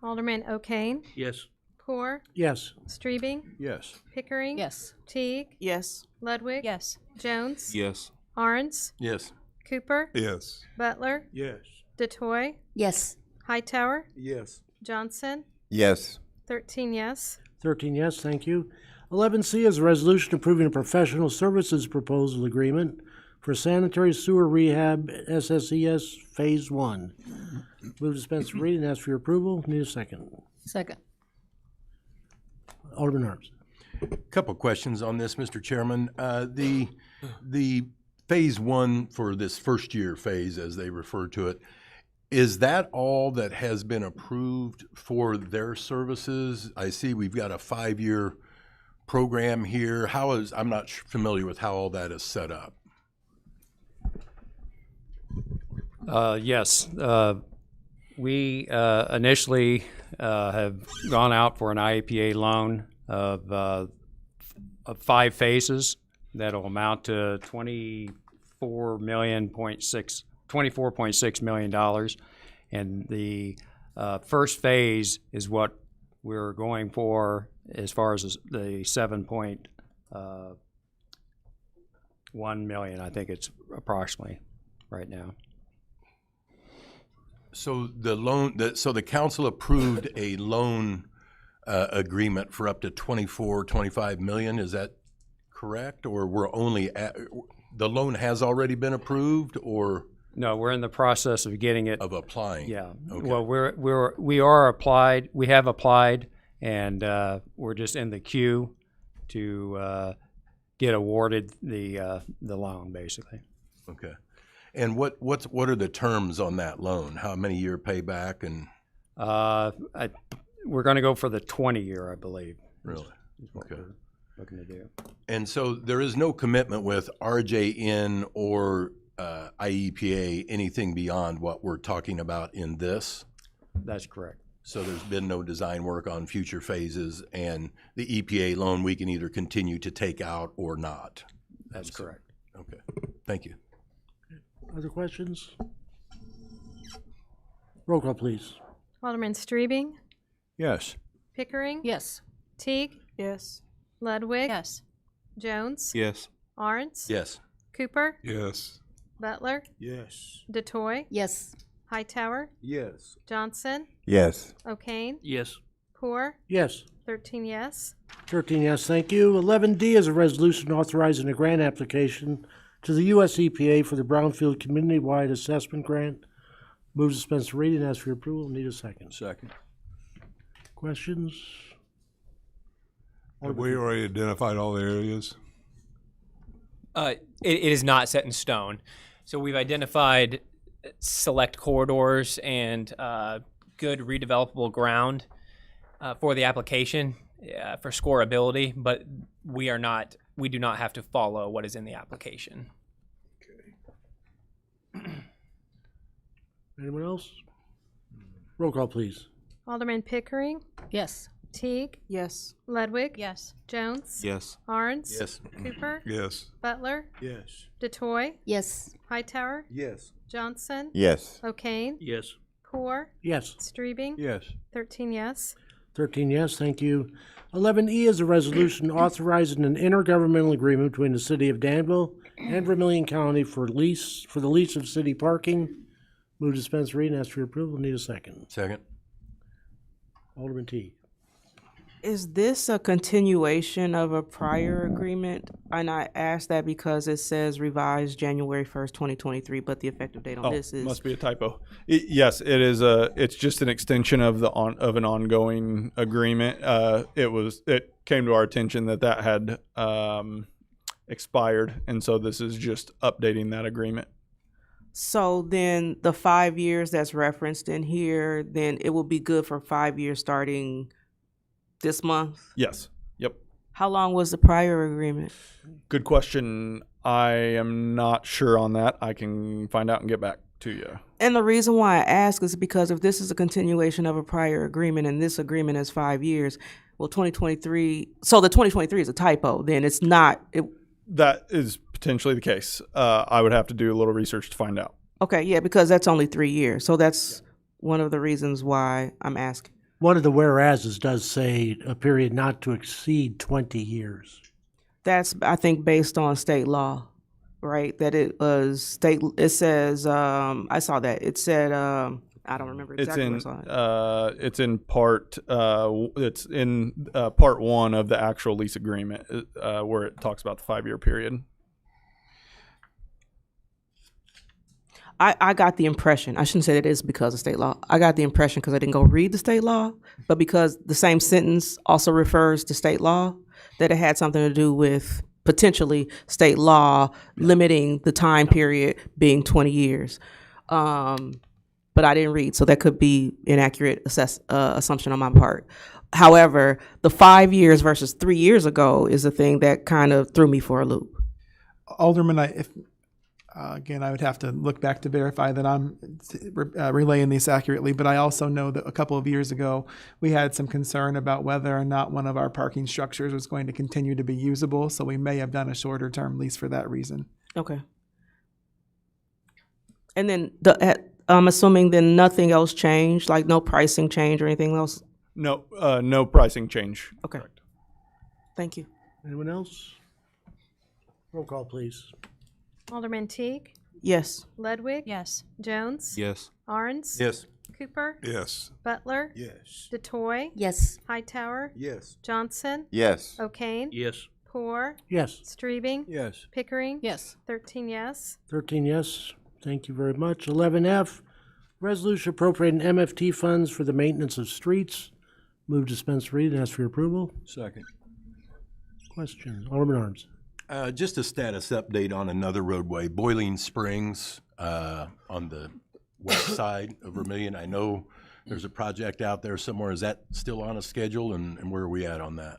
Alderman O'Kane, Yes. Poor, Yes. Streebing, Yes. Pickering. Yes. Teague, Yes. Ludwig. Yes. Jones. Yes. Arns, Yes. Cooper, Yes. Butler, Yes. DeToy, Yes. Hightower, Yes. Johnson. Yes. 13 yes. 13 yes, thank you. 11C is a resolution approving a professional services proposal agreement for sanitary sewer rehab SSES Phase 1. Move to dispense with reading, ask for your approval. Need a second. Second. Alderman Arms. Couple questions on this, Mr. Chairman. The phase 1 for this first year phase, as they refer to it, is that all that has been approved for their services? I see we've got a 5-year program here. I'm not familiar with how all that is set up. Yes. We initially have gone out for an IEPA loan of 5 phases that'll amount to $24.6 million. And the first phase is what we're going for as far as the 7.1 million, I think it's approximately right now. So the council approved a loan agreement for up to 25 million. Is that correct? Or the loan has already been approved, or? No, we're in the process of getting it. Of applying? Yeah. Okay. Well, we are applied. We have applied, and we're just in the queue to get awarded the loan, basically. Okay. And what are the terms on that loan? How many year payback and? We're going to go for the 20-year, I believe. Really? Okay. Looking to do. And so there is no commitment with RJN or IEPA, anything beyond what we're talking about in this? That's correct. So there's been no design work on future phases, and the EPA loan we can either continue to take out or not? That's correct. Okay. Thank you. Other questions? Roll call, please. Alderman Streebing, Yes. Pickering. Yes. Teague, Yes. Ludwig. Yes. Jones. Yes. Arns. Yes. Cooper, Yes. Butler, Yes. DeToy, Yes. Hightower, Yes. Johnson, Yes. O'Kane, Yes. Poor, Yes. 13 yes. 13 yes, thank you. 11D is a resolution authorizing a grant application to the U.S. EPA for the Brownfield Community-Wide Assessment Grant. Move to dispense with reading, ask for your approval. Need a second. Second. Questions? Have we already identified all the areas? It is not set in stone. So we've identified select corridors and good redevelopable ground for the application for scoreability, but we do not have to follow what is in the application. Anyone else? Roll call, please. Alderman Pickering, Yes. Teague, Yes. Ludwig. Yes. Jones. Yes. Arns. Yes. Cooper, Yes. Butler, Yes. DeToy, Yes. Hightower, Yes. Johnson, Yes. O'Kane, Yes. Poor, Yes. Streebing, Yes. 13 yes. 13 yes, thank you. 11E is a resolution authorizing an intergovernmental agreement between the City of Danville and Vermilion County for the lease of city parking. Move to dispense with reading, ask for your approval. Need a second. Second. Alderman T. Is this a continuation of a prior agreement? And I asked that because it says revised January 1st, 2023, but the effective date on this is. Must be a typo. Yes, it is it's just an extension of an ongoing agreement. It came to our attention that had expired, and so this is just updating that agreement. So then the 5 years that's referenced in here, then it will be good for 5 years starting this month? Yes. Yep. How long was the prior agreement? Good question. I am not sure on that. I can find out and get back to you. And the reason why I ask is because if this is a continuation of a prior agreement and this agreement is 5 years, well, 2023, so the 2023 is a typo, then it's not. That is potentially the case. I would have to do a little research to find out. Okay, yeah, because that's only 3 years. So that's one of the reasons why I'm asking. One of the whereases does say a period not to exceed 20 years. That's, I think, based on state law, right? That it was state, it says, I saw that. It said, I don't remember exactly where I saw it. It's in part, it's in part 1 of the actual lease agreement where it talks about the 5-year period. I got the impression, I shouldn't say that it is because of state law. I got the impression because I didn't go read the state law, but because the same sentence also refers to state law, that it had something to do with potentially state law limiting the time period being 20 years. But I didn't read, so that could be inaccurate assumption on my part. However, the 5 years versus 3 years ago is the thing that kind of threw me for a loop. Alderman, again, I would have to look back to verify that I'm relaying these accurately, but I also know that a couple of years ago, we had some concern about whether or not one of our parking structures was going to continue to be usable, so we may have done a shorter term lease for that reason. Okay. And then I'm assuming then nothing else changed, like no pricing change or anything else? No, no pricing change. Okay. Correct. Thank you. Anyone else? Roll call, please. Alderman Teague, Yes. Ledwig, Yes. Jones, Yes. Arns, Yes. Cooper, Yes. Butler, Yes. DeToy, Yes. Hightower, Yes. Johnson, Yes. O'Kane, Yes. Poor, Yes. Streebing, Yes. Pickering, Yes. 13 yes. 13 yes. Thank you very much. 11F, resolution appropriating MFT funds for the maintenance of streets. Move to dispense read and ask for your approval. Second. Question. Alderman Arms. Just a status update on another roadway, Boiling Springs, on the west side of Vermillion. I know there's a project out there somewhere. Is that still on a schedule, and where are we at on that?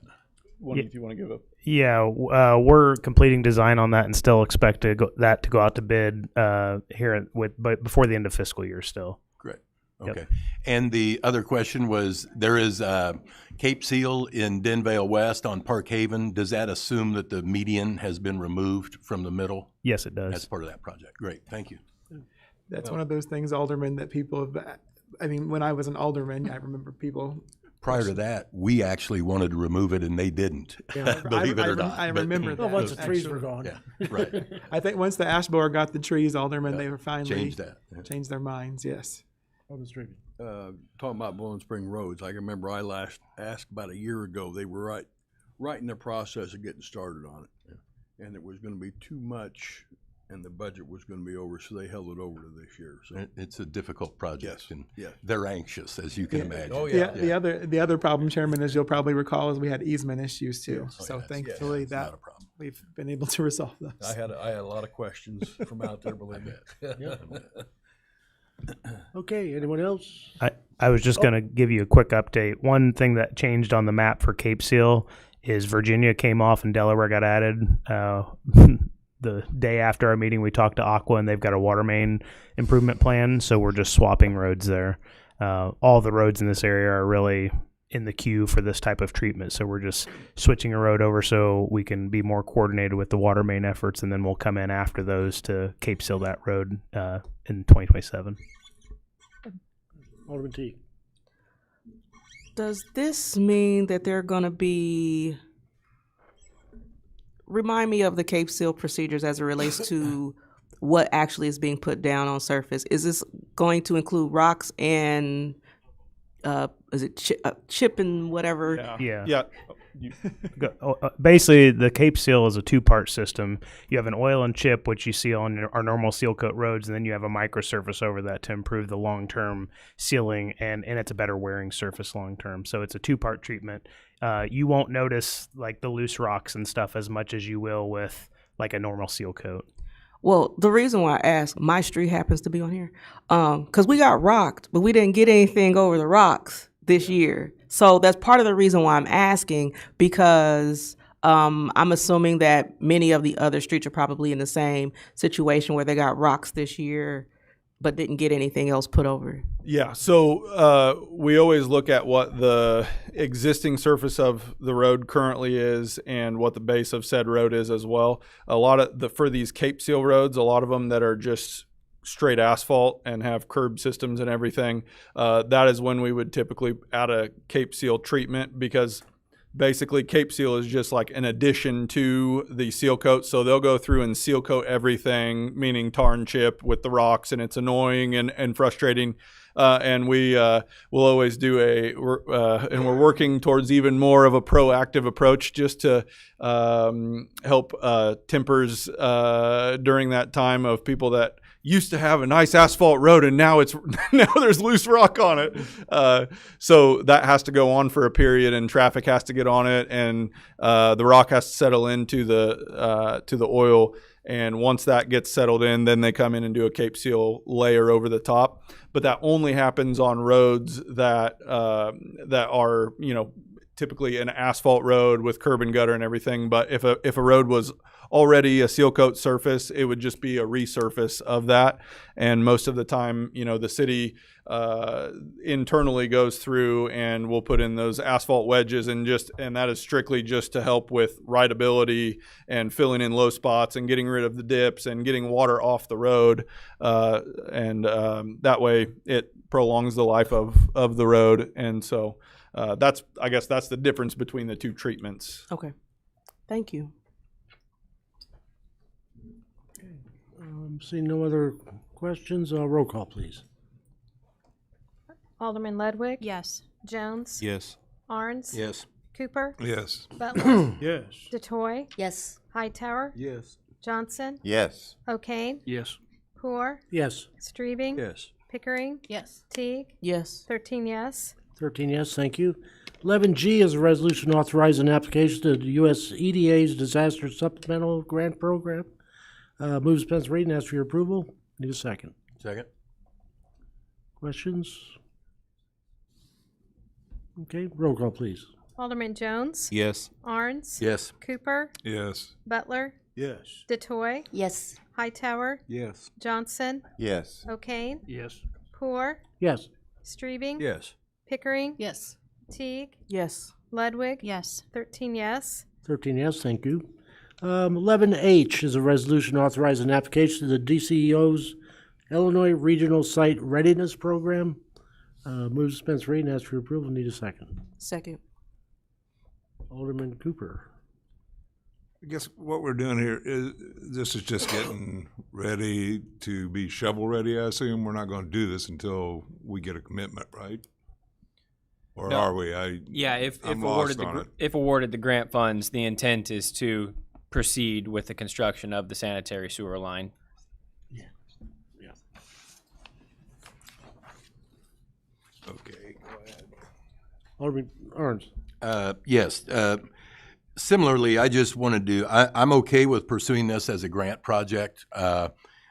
If you want to give up. Yeah, we're completing design on that and still expect that to go out to bid but before the end of fiscal year still. Great. Yep. Okay. And the other question was, there is Cape Seal in Danville West on Park Haven. Does that assume that the median has been removed from the middle? Yes, it does. That's part of that project. Great. Thank you. That's one of those things, Alderman, that people have, I mean, when I was an alderman, I remember people. Prior to that, we actually wanted to remove it, and they didn't, believe it or not. I remember that. Once the trees were gone. Yeah, right. I think once the ash blower got the trees, Alderman, they were finally Changed that. changed their minds, yes. Talking about Bowling Spring roads, I can remember I last asked about a year ago. They were right in the process of getting started on it, and it was going to be too much, and the budget was going to be over, so they held it over to this year. So It's a difficult project, Yes, and yes. they're anxious, as you can imagine. Oh, yeah. The other problem, Chairman, as you'll probably recall, is we had easement issues too. Yes. So yes, thankfully yes, that not a problem. we've been able to resolve those. I had a lot of questions from out there, believe me. Okay, anyone else? I was just going to give you a quick update. One thing that changed on the map for Cape Seal is Virginia came off and Delaware got added. The day after our meeting, we talked to Aqua, and they've got a water main improvement plan, so we're just swapping roads there. All the roads in this area are really in the queue for this type of treatment, so we're just switching a road over so we can be more coordinated with the water main efforts, and then we'll come in after those to Cape Seal that road in 2027. Alderman T. Does this mean that they're going to be, remind me of the Cape Seal procedures as it relates to what actually is being put down on surface? Is this going to include rocks and is it chip and whatever? Yeah. Basically, the Cape Seal is a two-part system. You have an oil and chip, which you seal on our normal seal coat roads, and then you have a microsurface over that to improve the long-term sealing, and it's a better wearing surface long-term. So it's a two-part treatment. You won't notice like the loose rocks and stuff as much as you will with like a normal seal coat. Well, the reason why I asked, my street happens to be on here, because we got rocked, but we didn't get anything over the rocks this year. So that's part of the reason why I'm asking, because I'm assuming that many of the other streets are probably in the same situation where they got rocks this year, but didn't get anything else put over. Yeah, so we always look at what the existing surface of the road currently is and what the base of said road is as well. A lot of for these Cape Seal roads, a lot of them that are just straight asphalt and have curb systems and everything, that is when we would typically add a Cape Seal treatment, because basically Cape Seal is just like an addition to the seal coat. So they'll go through and seal coat everything, meaning tar and chip with the rocks, and it's annoying and frustrating. And we will always do and we're working towards even more of a proactive approach just to help tempers during that time of people that used to have a nice asphalt road and now there's loose rock on it. So that has to go on for a period, and traffic has to get on it, and the rock has to settle into the oil. And once that gets settled in, then they come in and do a Cape Seal layer over the top. But that only happens on roads that are, typically an asphalt road with curb and gutter and everything. But if a road was already a seal coat surface, it would just be a resurface of that. And most of the time, the city internally goes through and will put in those asphalt wedges, and that is strictly just to help with rideability and filling in low spots and getting rid of the dips and getting water off the road. And that way it prolongs the life of the road. And so I guess that's the difference between the two treatments. Okay. Thank you. Seeing no other questions, roll call, please. Alderman Ledwig? Yes. Jones? Yes. Arns? Yes. Cooper? Yes. Butler? Yes. DeToy? Yes. Hightower? Yes. Johnson? Yes. O'Kane? Yes. Poor? Yes. Streebing? Yes. Pickering? Yes. Teague? Yes. 13 yes. 13 yes, thank you. 11G is a resolution authorizing application to the U.S. EDA's Disaster Supplemental Grant Program. Move suspense reading, ask for your approval. Need a second. Second. Questions? Okay, roll call, please. Alderman Jones? Yes. Arns? Yes. Cooper? Yes. Butler? Yes. DeToy? Yes. Hightower? Yes. Johnson? Yes. O'Kane? Yes. Poor? Yes. Streebing? Yes. Pickering? Yes. Teague? Yes. Ludwig? Yes. 13 yes. 13 yes, thank you. 11H is a resolution authorizing application to the DCEO's Illinois Regional Site Readiness Program. Move suspense reading, ask for your approval. Need a second. Second. Alderman Cooper. I guess what we're doing here is this is just getting ready to be shovel ready. I assume we're not going to do this until we get a commitment, right? Or No. are we? If lost on it. if awarded the grant funds, the intent is to proceed with the construction of the sanitary sewer line. Okay, go ahead. Alderman Arns. Yes. Similarly, I just want to I'm okay with pursuing this as a grant project.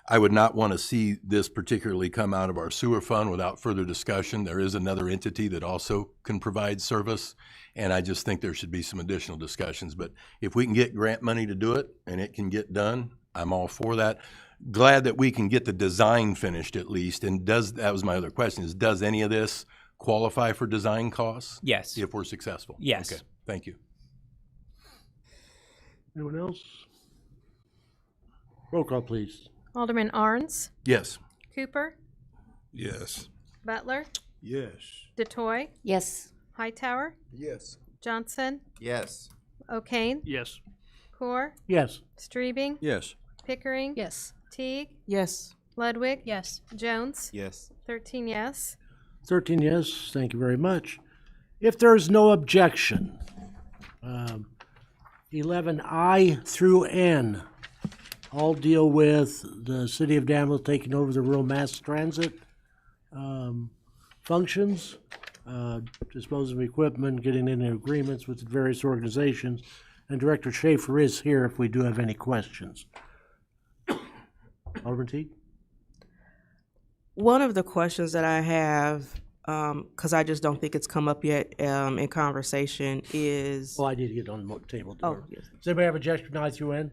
I would not want to see this particularly come out of our sewer fund without further discussion. There is another entity that also can provide service, and I just think there should be some additional discussions. But if we can get grant money to do it and it can get done, I'm all for that. Glad that we can get the design finished at least. And that was my other question, is does any of this qualify for design costs? Yes. If we're successful? Yes. Okay, thank you. Anyone else? Roll call, please. Alderman Arns? Yes. Cooper? Yes. Butler? Yes. DeToy? Yes. Hightower? Yes. Johnson? Yes. O'Kane? Yes. Poor? Yes. Streebing? Yes. Pickering? Yes. Teague? Yes. Ludwig? Yes. Jones? Yes. 13 yes. 13 yes, thank you very much. If there's no objection, 11I through N all deal with the city of Danville taking over the rural mass transit functions, disposing of equipment, getting into agreements with the various organizations, and Director Schaefer is here if we do have any questions. Alderman Teague? One of the questions that I have, because I just don't think it's come up yet in conversation, is. Oh, I need to get on the table. Oh, yes. Does anybody have objection to I through N?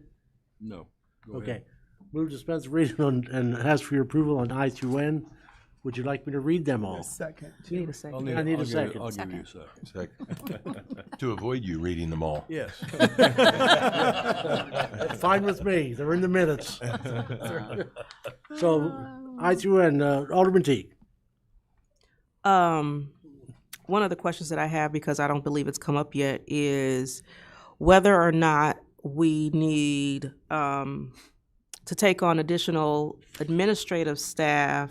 No. Go Okay. ahead. Move to dispense with reading on, and ask for your approval on I through N. Would you like me to read them all? Second. You need a second. I need a I'll second. give you a second. Second. To avoid you reading them all. Yes. That's fine with me. They're in the minutes. So, I through N, Alderman Teague. One of the questions that I have, because I don't believe it's come up yet, is whether or not we need to take on additional administrative staff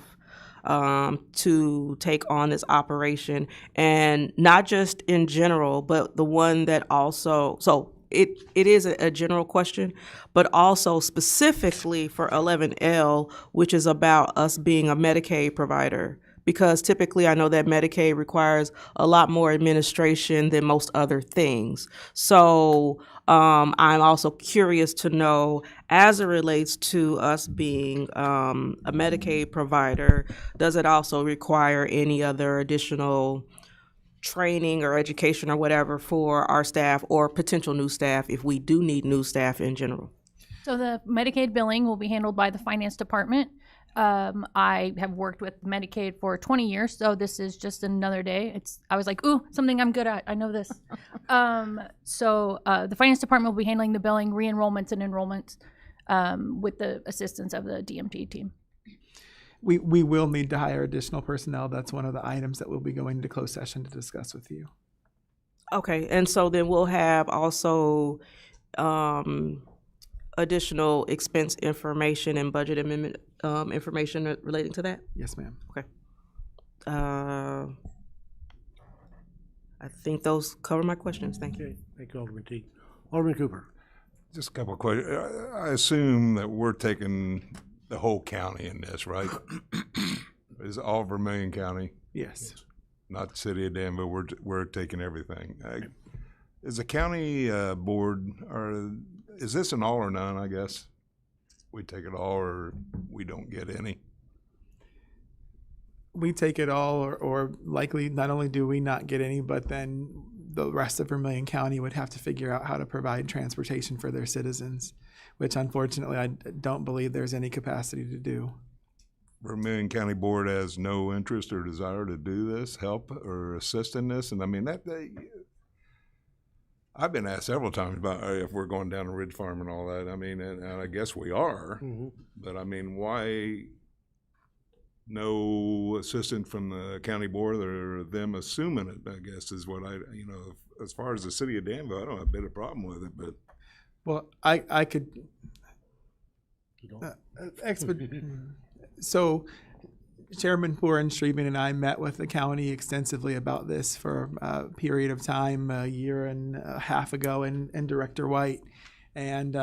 to take on this operation, and not just in general, but the one that also, so it is a general question, but also specifically for 11L, which is about us being a Medicaid provider. Because typically I know that Medicaid requires a lot more administration than most other things. So I'm also curious to know, as it relates to us being a Medicaid provider, does it also require any other additional training or education or whatever for our staff or potential new staff if we do need new staff in general? So the Medicaid billing will be handled by the finance department. I have worked with Medicaid for 20 years, so this is just another day. I was like, ooh, something I'm good at. I know this. So the finance department will be handling the billing, re-enrollments, and enrollments with the assistance of the DMT team. We will need to hire additional personnel. That's one of the items that we'll be going into closed session to discuss with you. Okay, and so then we'll have also additional expense information and budget amendment information relating to that? Yes, ma'am. Okay. I think those cover my questions. Thank you. Okay, thank you, Alderman Teague. Alderman Cooper. Just a couple of questions. I assume that we're taking the whole county in this, right? Is all Vermilion County? Yes. Not the city of Danville. We're taking everything. Is the county board, or is this an all or none? I guess we take it all, or we don't get any. We take it all, or likely not only do we not get any, but then the rest of Vermilion County would have to figure out how to provide transportation for their citizens, which unfortunately I don't believe there's any capacity to do. Vermilion County Board has no interest or desire to do this, help or assist in this, and I mean I've been asked several times about if we're going down to Ridge Farm and all that. I mean, and I guess we are, but I mean, why no assistance from the county board or them assuming it? I guess is what as far as the city of Danville, I don't have a bit of problem with it, but. Well, I could. So, Chairman Poren-Streben and I met with the county extensively about this for a period of time, a year and a half ago, and Director White, and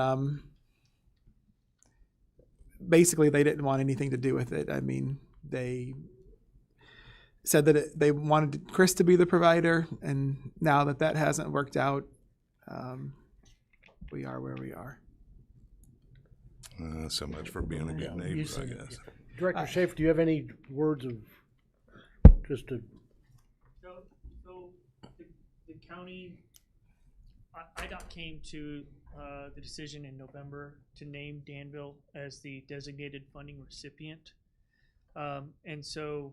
basically they didn't want anything to do with it. I mean, they said that they wanted Chris to be the provider, and now that hasn't worked out, we are where we are. So much for being a good neighbor, I guess. Director Schaefer, do you have any words of just to? So the county, IDOT came to the decision in November to name Danville as the designated funding recipient. And so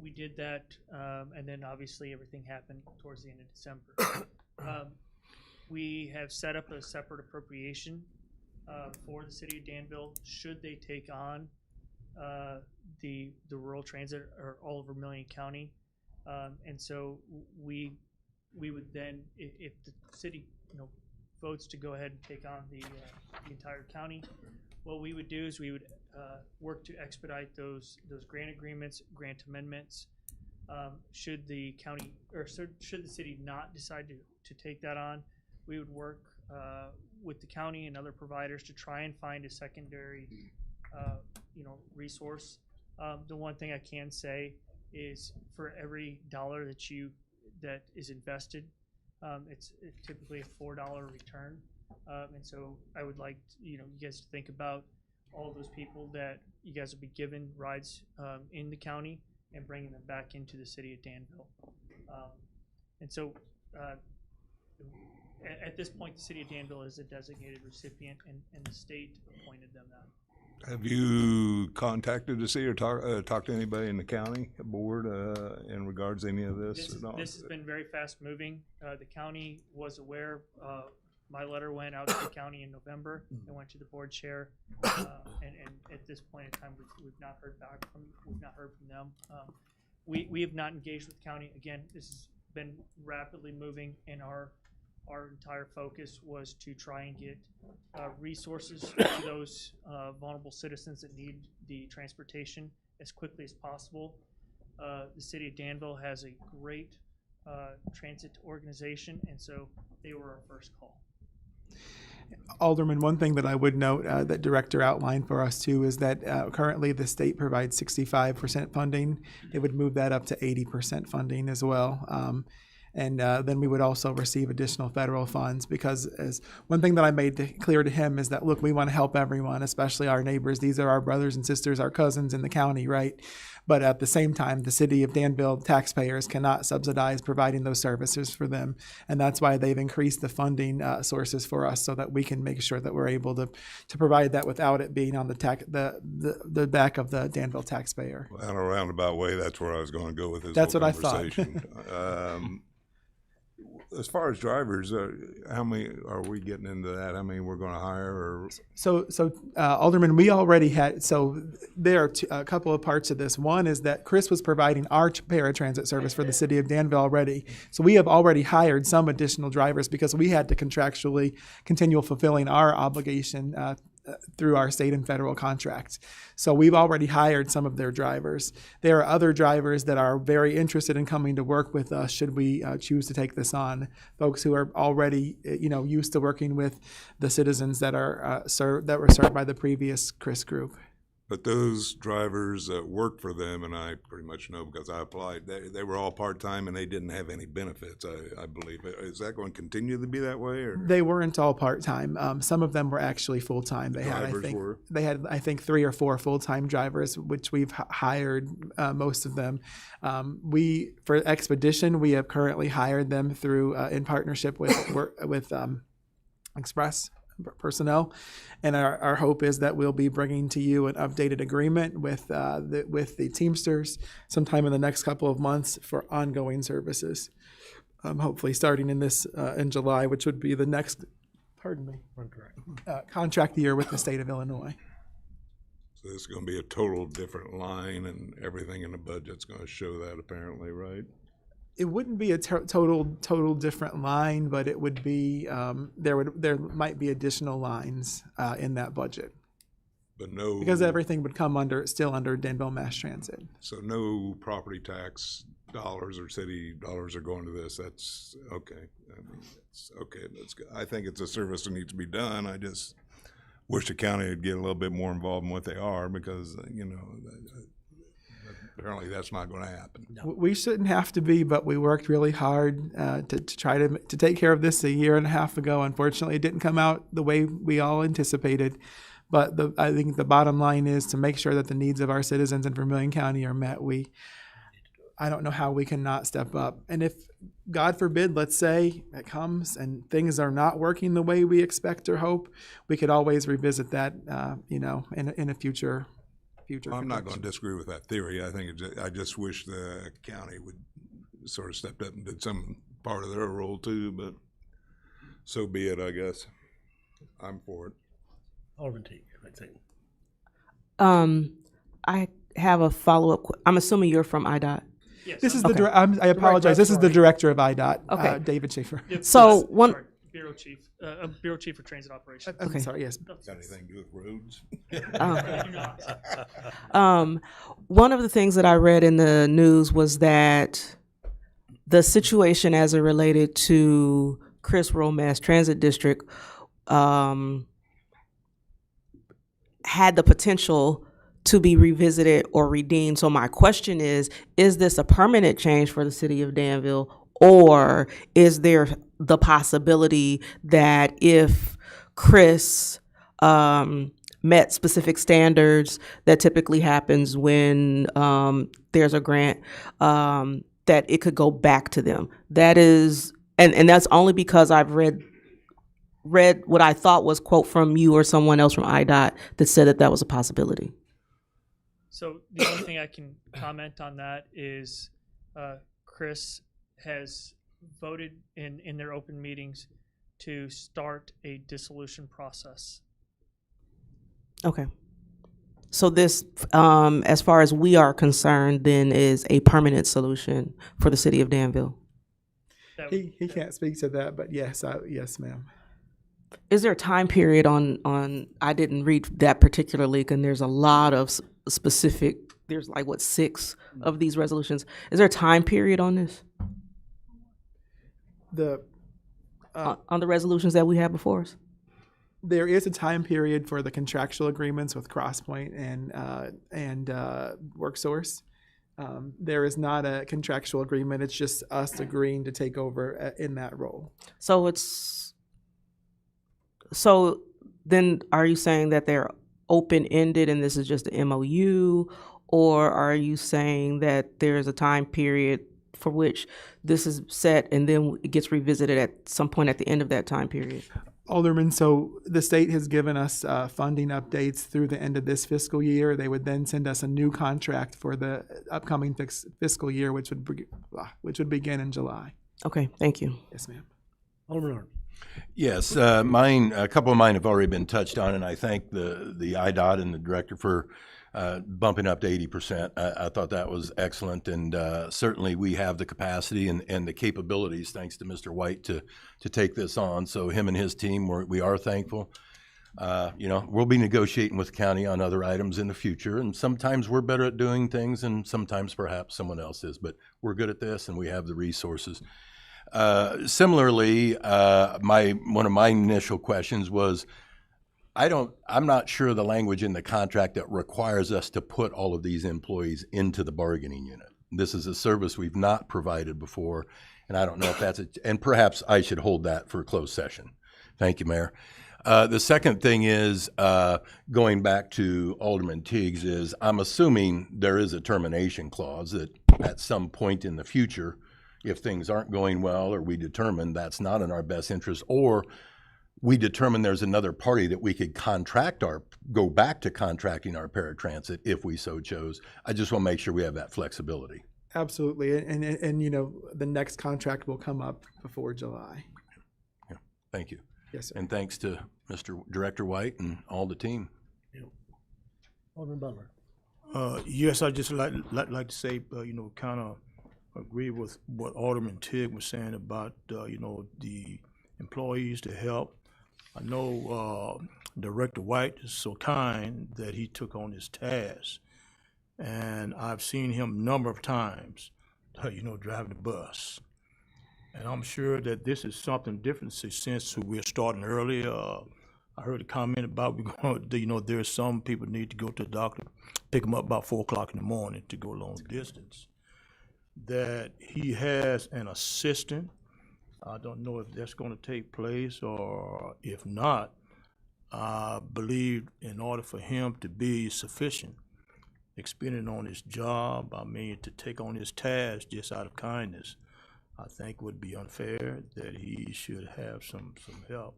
we did that, and then obviously everything happened towards the end of December. We have set up a separate appropriation for the city of Danville should they take on the rural transit or all over Vermilion County, and so we would then, if the city votes to go ahead and take on the entire county. What we would do is we would work to expedite those grant agreements, grant amendments. Should the county or should the city not decide to take that on, we would work with the county and other providers to try and find a secondary, resource. The one thing I can say is for every dollar that is invested, it's typically a $4 return. And so I would like you guys to think about all those people that you guys will be given rides in the county and bringing them back into the city of Danville. And so at this point, the city of Danville is a designated recipient, and the state appointed them that. Have you contacted the city or talked to anybody in the county board in regards to any of this? This has been very fast moving. The county was aware. My letter went out to the county in November. It went to the board chair, and at this point in time, we've not heard from them. We have not engaged with the county. Again, this has been rapidly moving, and our entire focus was to try and get resources to those vulnerable citizens that need the transportation as quickly as possible. The city of Danville has a great transit organization, and so they were our first call. Alderman, one thing that I would note that Director outlined for us too is that currently the state provides 65% funding. They would move that up to 80% funding as well. And then we would also receive additional federal funds, because as one thing that I made clear to him is that, look, we want to help everyone, especially our neighbors. These are our brothers and sisters, our cousins in the county, right? But at the same time, the city of Danville taxpayers cannot subsidize providing those services for them. And that's why they've increased the funding sources for us, so that we can make sure that we're able to provide that without it being on the back of the Danville taxpayer. Well, in a roundabout way, that's where I was going to go with this That's whole what I thought. conversation. As far as drivers, how many are we getting into that? How many we're going to hire? Or So Alderman, we already had, so there are a couple of parts of this. One is that Chris was providing our paratransit service for the city of Danville already. So we have already hired some additional drivers because we had to contractually continue fulfilling our obligation through our state and federal contracts. So we've already hired some of their drivers. There are other drivers that are very interested in coming to work with us should we choose to take this on. Folks who are already used to working with the citizens that are that were served by the previous Chris group. But those drivers that work for them, and I pretty much know because I applied, they were all part-time and they didn't have any benefits, I believe. Is that going to continue to be that way? Or? They weren't all part-time. Some of them were actually full-time. They had, I think, 3 or 4 full-time drivers, which we've hired most of them. For Expedition, we have currently hired them through in partnership with Express personnel, and our hope is that we'll be bringing to you an updated agreement with the Teamsters sometime in the next couple of months for ongoing services, hopefully starting in July, which would be the next contract year with the state of Illinois. So this is going to be a total different line, and everything in the budget's going to show that, apparently, right? It wouldn't be a total different line, but it would be there might be additional lines in that budget. But no, because everything would come still under Danville Mass Transit. So no property tax dollars or city dollars are going to this. That's okay. I mean, it's okay. I think it's a service that needs to be done. I just wish the county would get a little bit more involved in what they are, because apparently that's not going to happen. No. We shouldn't have to be, but we worked really hard to try to take care of this a year and a half ago. Unfortunately, it didn't come out the way we all anticipated. But I think the bottom line is to make sure that the needs of our citizens in Vermilion County are met. I don't know how we can not step up. And if, God forbid, let's say it comes and things are not working the way we expect or hope, we could always revisit that, in a future. I'm not going to disagree with that theory. I just wish the county would sort of stepped up and did some part of their role too, but so be it, I guess. I'm for it. Alderman Teague, I think. I have a follow-up. I'm assuming you're from IDOT. Yes, this is I apologize. This is the director of IDOT, David Schaefer. So Bureau Chief for Transit Operations. I'm sorry, yes. Got anything to do with roads? One of the things that I read in the news was that the situation as it related to Chris Romass Transit District had the potential to be revisited or redeemed. So my question is this a permanent change for the city of Danville, or is there the possibility that if Chris met specific standards that typically happens when there's a grant, that it could go back to them? That is, and that's only because I've read what I thought was quote from you or someone else from IDOT that said that was a possibility. So the only thing I can comment on that is Chris has voted in their open meetings to start a dissolution process. Okay. So this, as far as we are concerned, then is a permanent solution for the city of Danville. He can't speak to that, but yes, yes, ma'am. Is there a time period on I didn't read that particularly, and there's a lot of specific, there's like, what, 6 of these resolutions. Is there a time period on this? On the resolutions that we have before us? There is a time period for the contractual agreements with CrossPoint and WorkSource. There is not a contractual agreement. It's just us agreeing to take over in that role. So then are you saying that they're open-ended and this is just an MOU, or are you saying that there's a time period for which this is set and then it gets revisited at some point at the end of that time period? Alderman, so the state has given us funding updates through the end of this fiscal year. They would then send us a new contract for the upcoming fiscal year, which would begin in July. Okay, thank you. Yes, ma'am. Alderman Arndt. Yes, a couple of mine have already been touched on, and I thank the IDOT and the director for bumping up to 80%. I thought that was excellent, and certainly we have the capacity and the capabilities, thanks to Mr. White, to take this on. So him and his team, we are thankful. We'll be negotiating with the county on other items in the future, and sometimes we're better at doing things, and sometimes perhaps someone else is, but we're good at this, and we have the resources. Similarly, one of my initial questions was, I'm not sure the language in the contract that requires us to put all of these employees into the bargaining unit. This is a service we've not provided before, and I don't know if and perhaps I should hold that for a closed session. Thank you, Mayor. The second thing is, going back to Alderman Teague's, is I'm assuming there is a termination clause that at some point in the future, if things aren't going well, or we determine that's not in our best interest, or we determine there's another party that we could go back to contracting our paratransit if we so chose. I just want to make sure we have that flexibility. Absolutely, and the next contract will come up before July. Yeah. Thank you. Yes, sir. And thanks to Mr. Director White and all the team. Alderman Butler. Yes, I just like to say, kind of agree with what Alderman Tigg was saying about, the employees to help. I know Director White is so kind that he took on this task, and I've seen him a number of times, driving the bus. And I'm sure that this is something different since we're starting early. I heard a comment about there's some people need to go to the doctor, pick them up about 4 o'clock in the morning to go a long distance. That he has an assistant. I don't know if that's going to take place, or if not, I believe in order for him to be sufficient, expending on his job, to take on his task just out of kindness, I think would be unfair, that he should have some help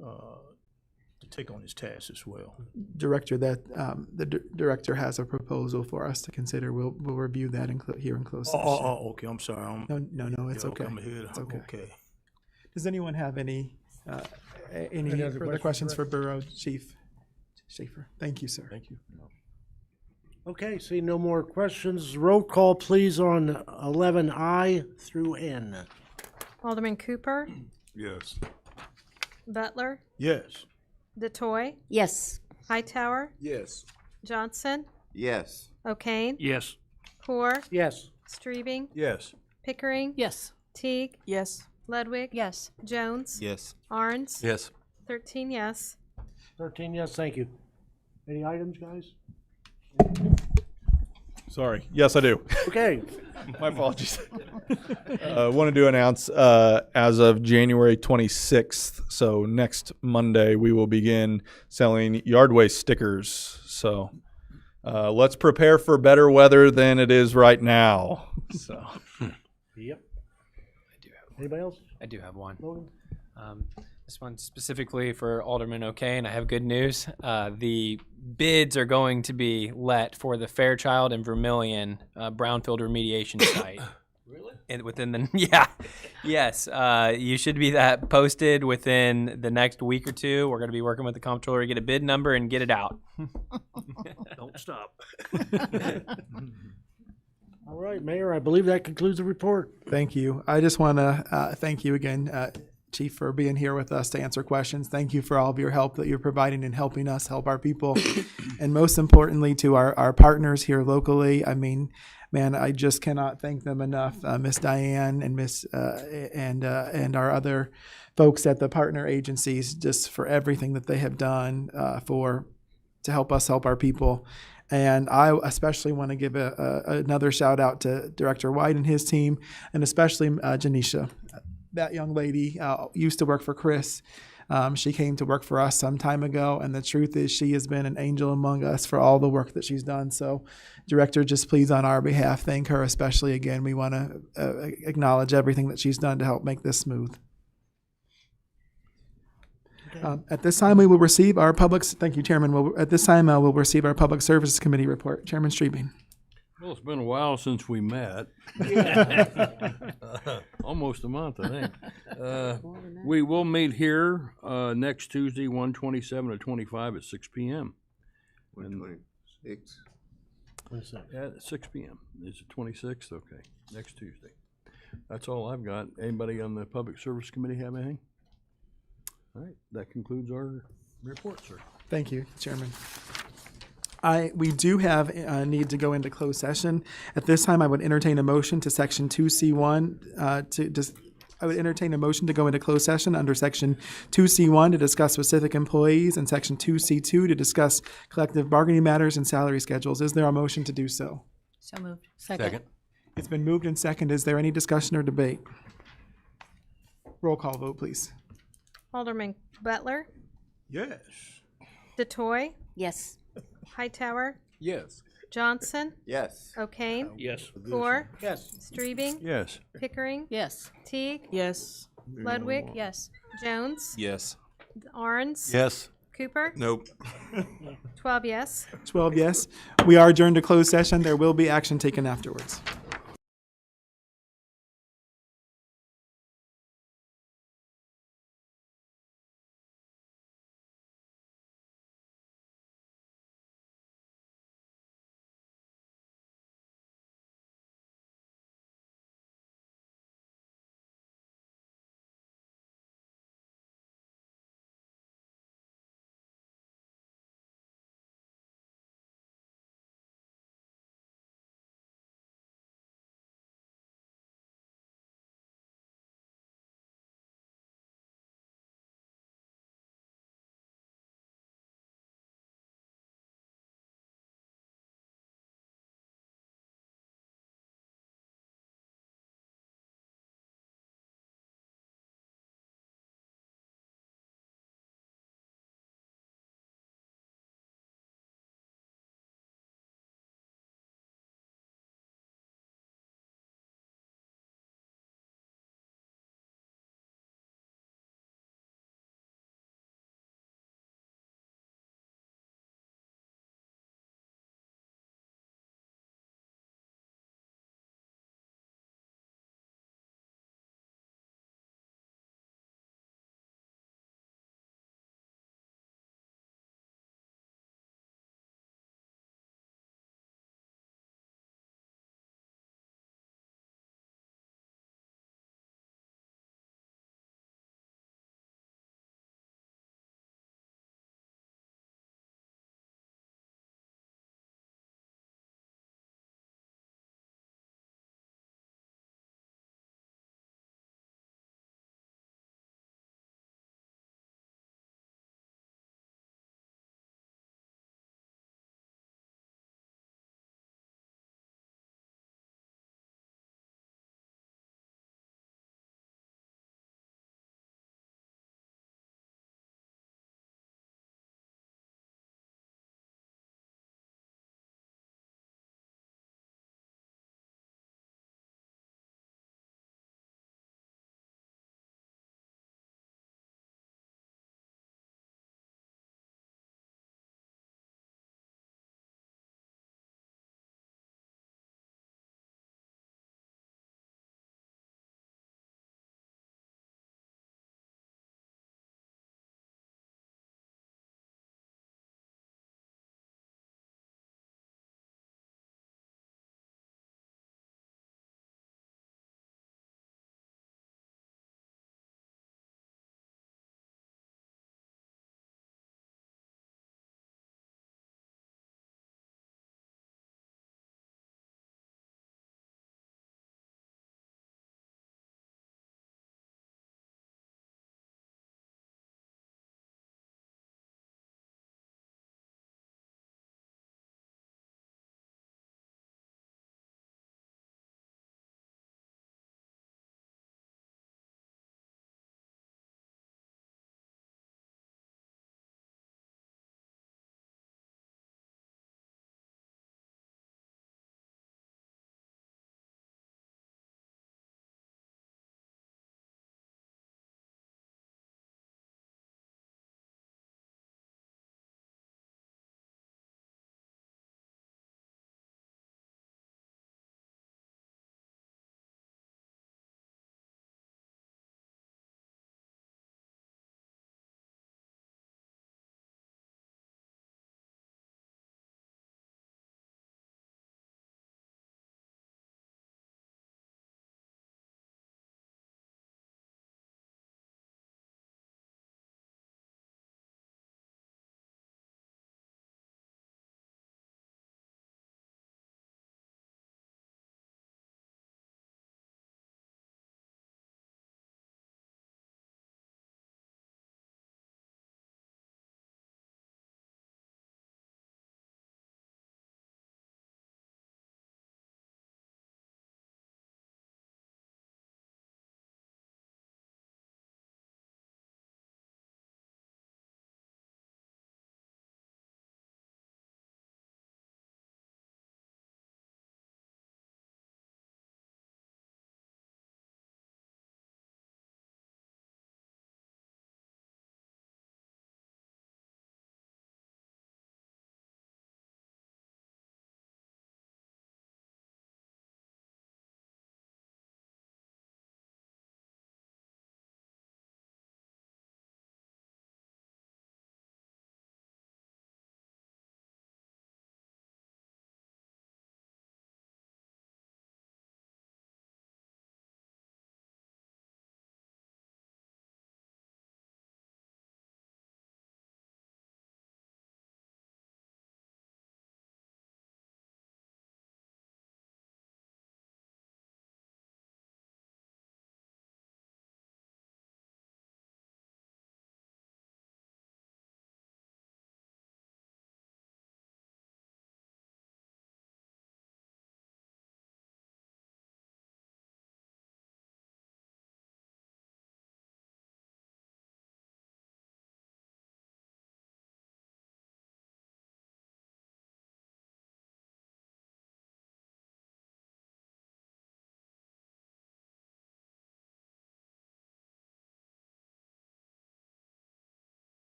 to take on his task as well. Director, the director has a proposal for us to consider. We'll review that here in closed session. Okay. I'm sorry. No, it's okay. I'm ahead. It's okay. Okay. Does anyone have any further questions for Borough Chief Schaefer? Thank you, sir. Thank you. Okay, see no more questions. Roll call, please, on 11I through N. Alderman Cooper, Yes. Butler, Yes. DeToy, Yes. Hightower, Yes. Johnson, Yes. O'Kane, Yes. Core, Yes. Strebing, Yes. Pickering, Yes. Teague, Yes. Ludwig, Yes. Jones, Yes. Arns, Yes. 13 yes. 13 yes, thank you. Any items, guys? Sorry. Yes, I do. Okay. My apologies. Wanted to announce as of January 26th, so next Monday, we will begin selling yard waste stickers. So let's prepare for better weather than it is right now. So. Yep. Anybody else? I do have one. Logan? This one specifically for Alderman O'Kane. I have good news. The bids are going to be let for the Fairchild and Vermilion brownfield remediation site. Really? And within the yes, you should be that posted within the next week or two. We're going to be working with the comptroller to get a bid number and get it out. Don't stop. All right, Mayor, I believe that concludes the report. Thank you. I just want to thank you again, Chief, for being here with us to answer questions. Thank you for all of your help that you're providing in helping us help our people. And most importantly, to our partners here locally. I mean, man, I just cannot thank them enough. Miss Diane and and our other folks at the partner agencies, just for everything that they have done to help us help our people. And I especially want to give another shout out to Director White and his team, and especially Janisha. That young lady used to work for Chris. She came to work for us some time ago, and the truth is she has been an angel among us for all the work that she's done. So, Director, just please on our behalf, thank her especially again. We want to acknowledge everything that she's done to help make this smooth. At this time, we will receive our thank you, Chairman. At this time, we'll receive our Public Services Committee report. Chairman Strebing. Well, it's been a while since we met. Almost a month, I think. We will meet here next Tuesday, 1/27 to 25 at 6 p.m. 126. At 6 p.m. Is it 26th? Okay, next Tuesday. That's all I've got. Anybody on the Public Service Committee have anything? All right, that concludes our report, sir. Thank you, Chairman. We do have a need to go into closed session. At this time, I would entertain a motion to Section 2C1 I would entertain a motion to go into closed session under Section 2C1 to discuss specific employees and Section 2C2 to discuss collective bargaining matters and salary schedules. Is there a motion to do so? So moved. Second. It's been moved and seconded. Is there any discussion or debate? Roll call vote, please. Alderman Butler, Yes. DeToy, Yes. Hightower, Yes. Johnson, Yes. O'Kane, Yes. Core, Yes. Strebing, Yes. Pickering, Yes. Teague, Yes. Ludwig, Yes. Jones, Yes. Arns, Yes. Cooper, Nope. 12 yes. 12 yes. We are adjourned to closed session. There will be action taken afterwards.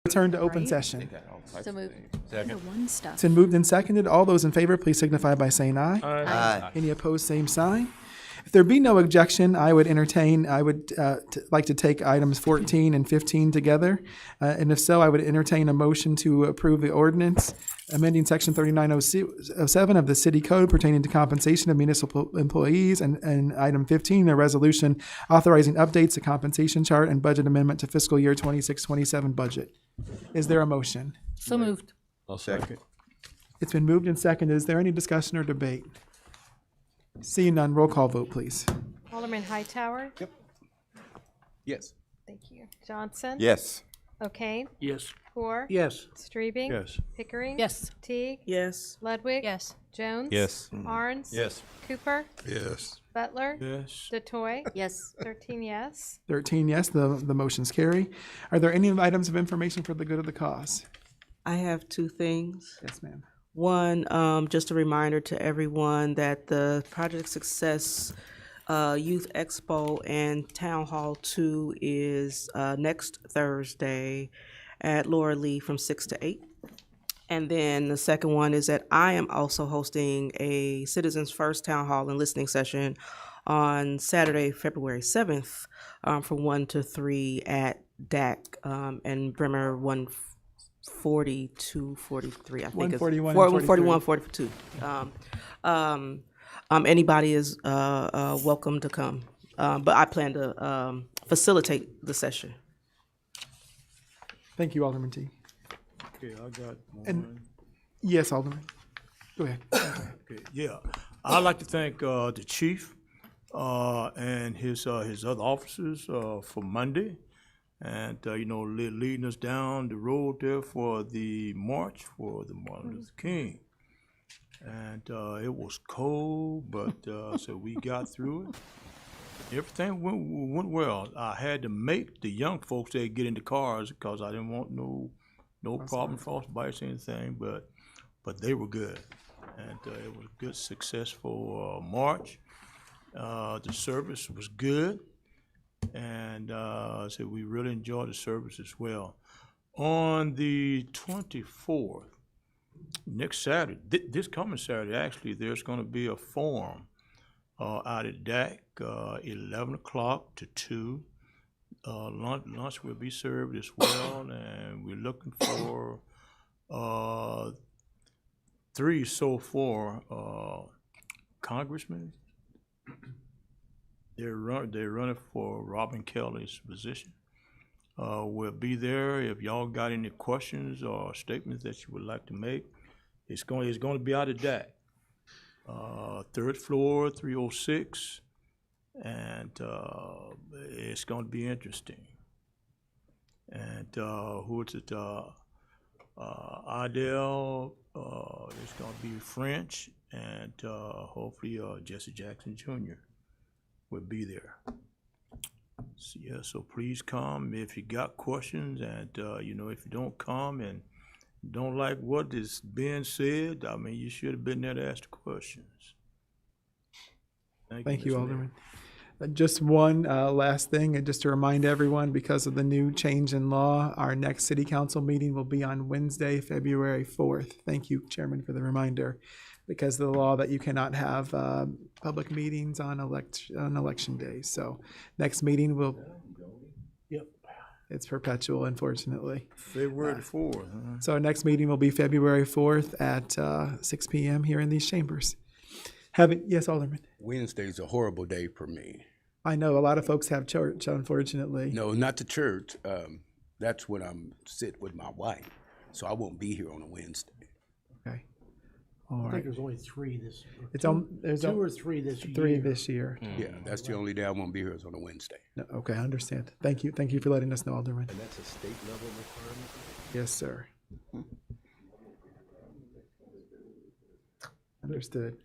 Return to open session. So moved. Second. One stuff. It's been moved and seconded. All those in favor, please signify by saying aye. Aye. Any opposed, same sign. If there be no objection, I would like to take items 14 and 15 together. And if so, I would entertain a motion to approve the ordinance amending section 3907 of the city code pertaining to compensation of municipal employees, and item 15, a resolution authorizing updates to compensation chart and budget amendment to fiscal year 26-27 budget. Is there a motion? So moved. I'll second. It's been moved and seconded. Is there any discussion or debate? Seeing none, roll call vote, please. Alderman Hightower. Yep. Yes. Thank you. Johnson. Yes. O'Kane. Yes. Hoare. Yes. Strebing. Yes. Pickering. Yes. Teague. Yes. Ludwig. Yes. Jones. Yes. Arns. Yes. Cooper. Yes. Butler. Yes. DeToy. Yes. 13 yes. 13 yes, the motions carry. Are there any items of information for the good of the cause? I have two things. Yes, ma'am. One, just a reminder to everyone that the Project Success Youth Expo and Town Hall 2 is next Thursday at Laura Lee from 6 to 8. And then the second one is that I am also hosting a Citizens First Town Hall and Listening Session on Saturday, February 7th from 1 to 3 at DAC and Bremer 142-43, I think. 141 141, 42. Anybody is welcome to come. But I plan to facilitate the session. Thank you, Alderman T. Okay, I got one. And yes, Alderman. Go ahead. Okay, yeah. I'd like to thank the chief and his other officers for Monday, and leading us down the road there for the march for the Martin Luther King. And it was cold, but so we got through it. Everything went well. I had to make the young folks there get into cars because I didn't want no problem, frostbites, anything. But they were good, and it was a good, successful march. The service was good, and so we really enjoyed the service as well. On the 24th, next Saturday, this coming Saturday, actually, there's going to be a forum out at DAC, 11 o'clock to 2. Lunch will be served as well, and we're looking for 3 so far congressmen. They're running for Robin Kelly's position. We'll be there if y'all got any questions or statements that you would like to make. It's going to be out of that. 3rd floor, 306, and it's going to be interesting. And who is it? Adele. It's going to be French, and hopefully Jesse Jackson Jr. will be there. So please come if you got questions, and if you don't come and don't like what is being said, I mean, you should have been there to ask the questions. Thank you, Alderman. Just one last thing, and just to remind everyone, because of the new change in law, our next city council meeting will be on Wednesday, February 4th. Thank you, Chairman, for the reminder. Because of the law that you cannot have public meetings on election day. So next meeting will, it's perpetual, unfortunately. February 4th. So our next meeting will be February 4th at 6 p.m. here in these chambers. Yes, Alderman. Wednesday's a horrible day for me. I know a lot of folks have church, unfortunately. No, not the church. That's when I'm sit with my wife, so I won't be here on a Wednesday. Okay. All right. I think there's only 3 this year. There's 2 or 3 this year. 3 this year. Yeah, that's the only day I won't be here is on a Wednesday. No, okay, I understand. Thank you for letting us know, Alderman. And that's a state level requirement? Yes, sir. Understood.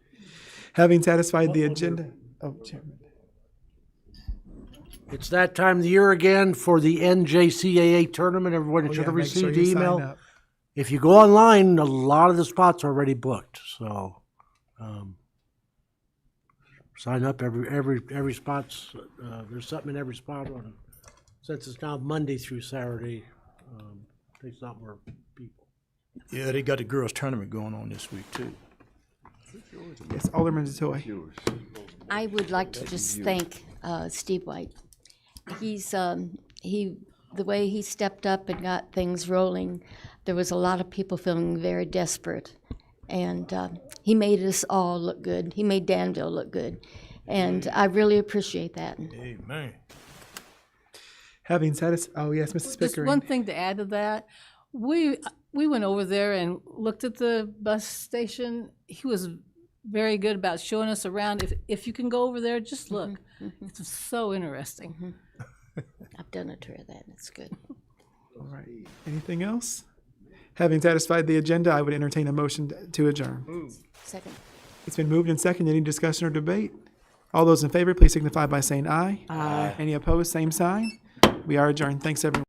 Having satisfied the agenda. Oh, Chairman. It's that time of the year again for the NJCAA tournament. Everyone should have received the email. If you go online, a lot of the spots are already booked. So sign up. Every spot's there's something in every spot on it. Since it's now Monday through Saturday, Takes a lot more people. Yeah, they got the girls' tournament going on this week too. Yes, Alderman Toy. I would like to just thank Steve White. He's the way he stepped up and got things rolling. There was a lot of people feeling very desperate, and he made us all look good. He made Danville look good, and I really appreciate that. Amen. Having said it, oh yes, Mrs. Just Pickering. one thing to add to that, we went over there and looked at the bus station. He was very good about showing us around. If you can go over there, just look. It's so interesting. I've done a tour of that, and it's good. All right. Anything else? Having satisfied the agenda, I would entertain a motion to adjourn. Second. It's been moved and seconded. Any discussion or debate? All those in favor, please signify by saying aye. Aye. Any opposed, same sign. We are adjourned. Thanks, everyone.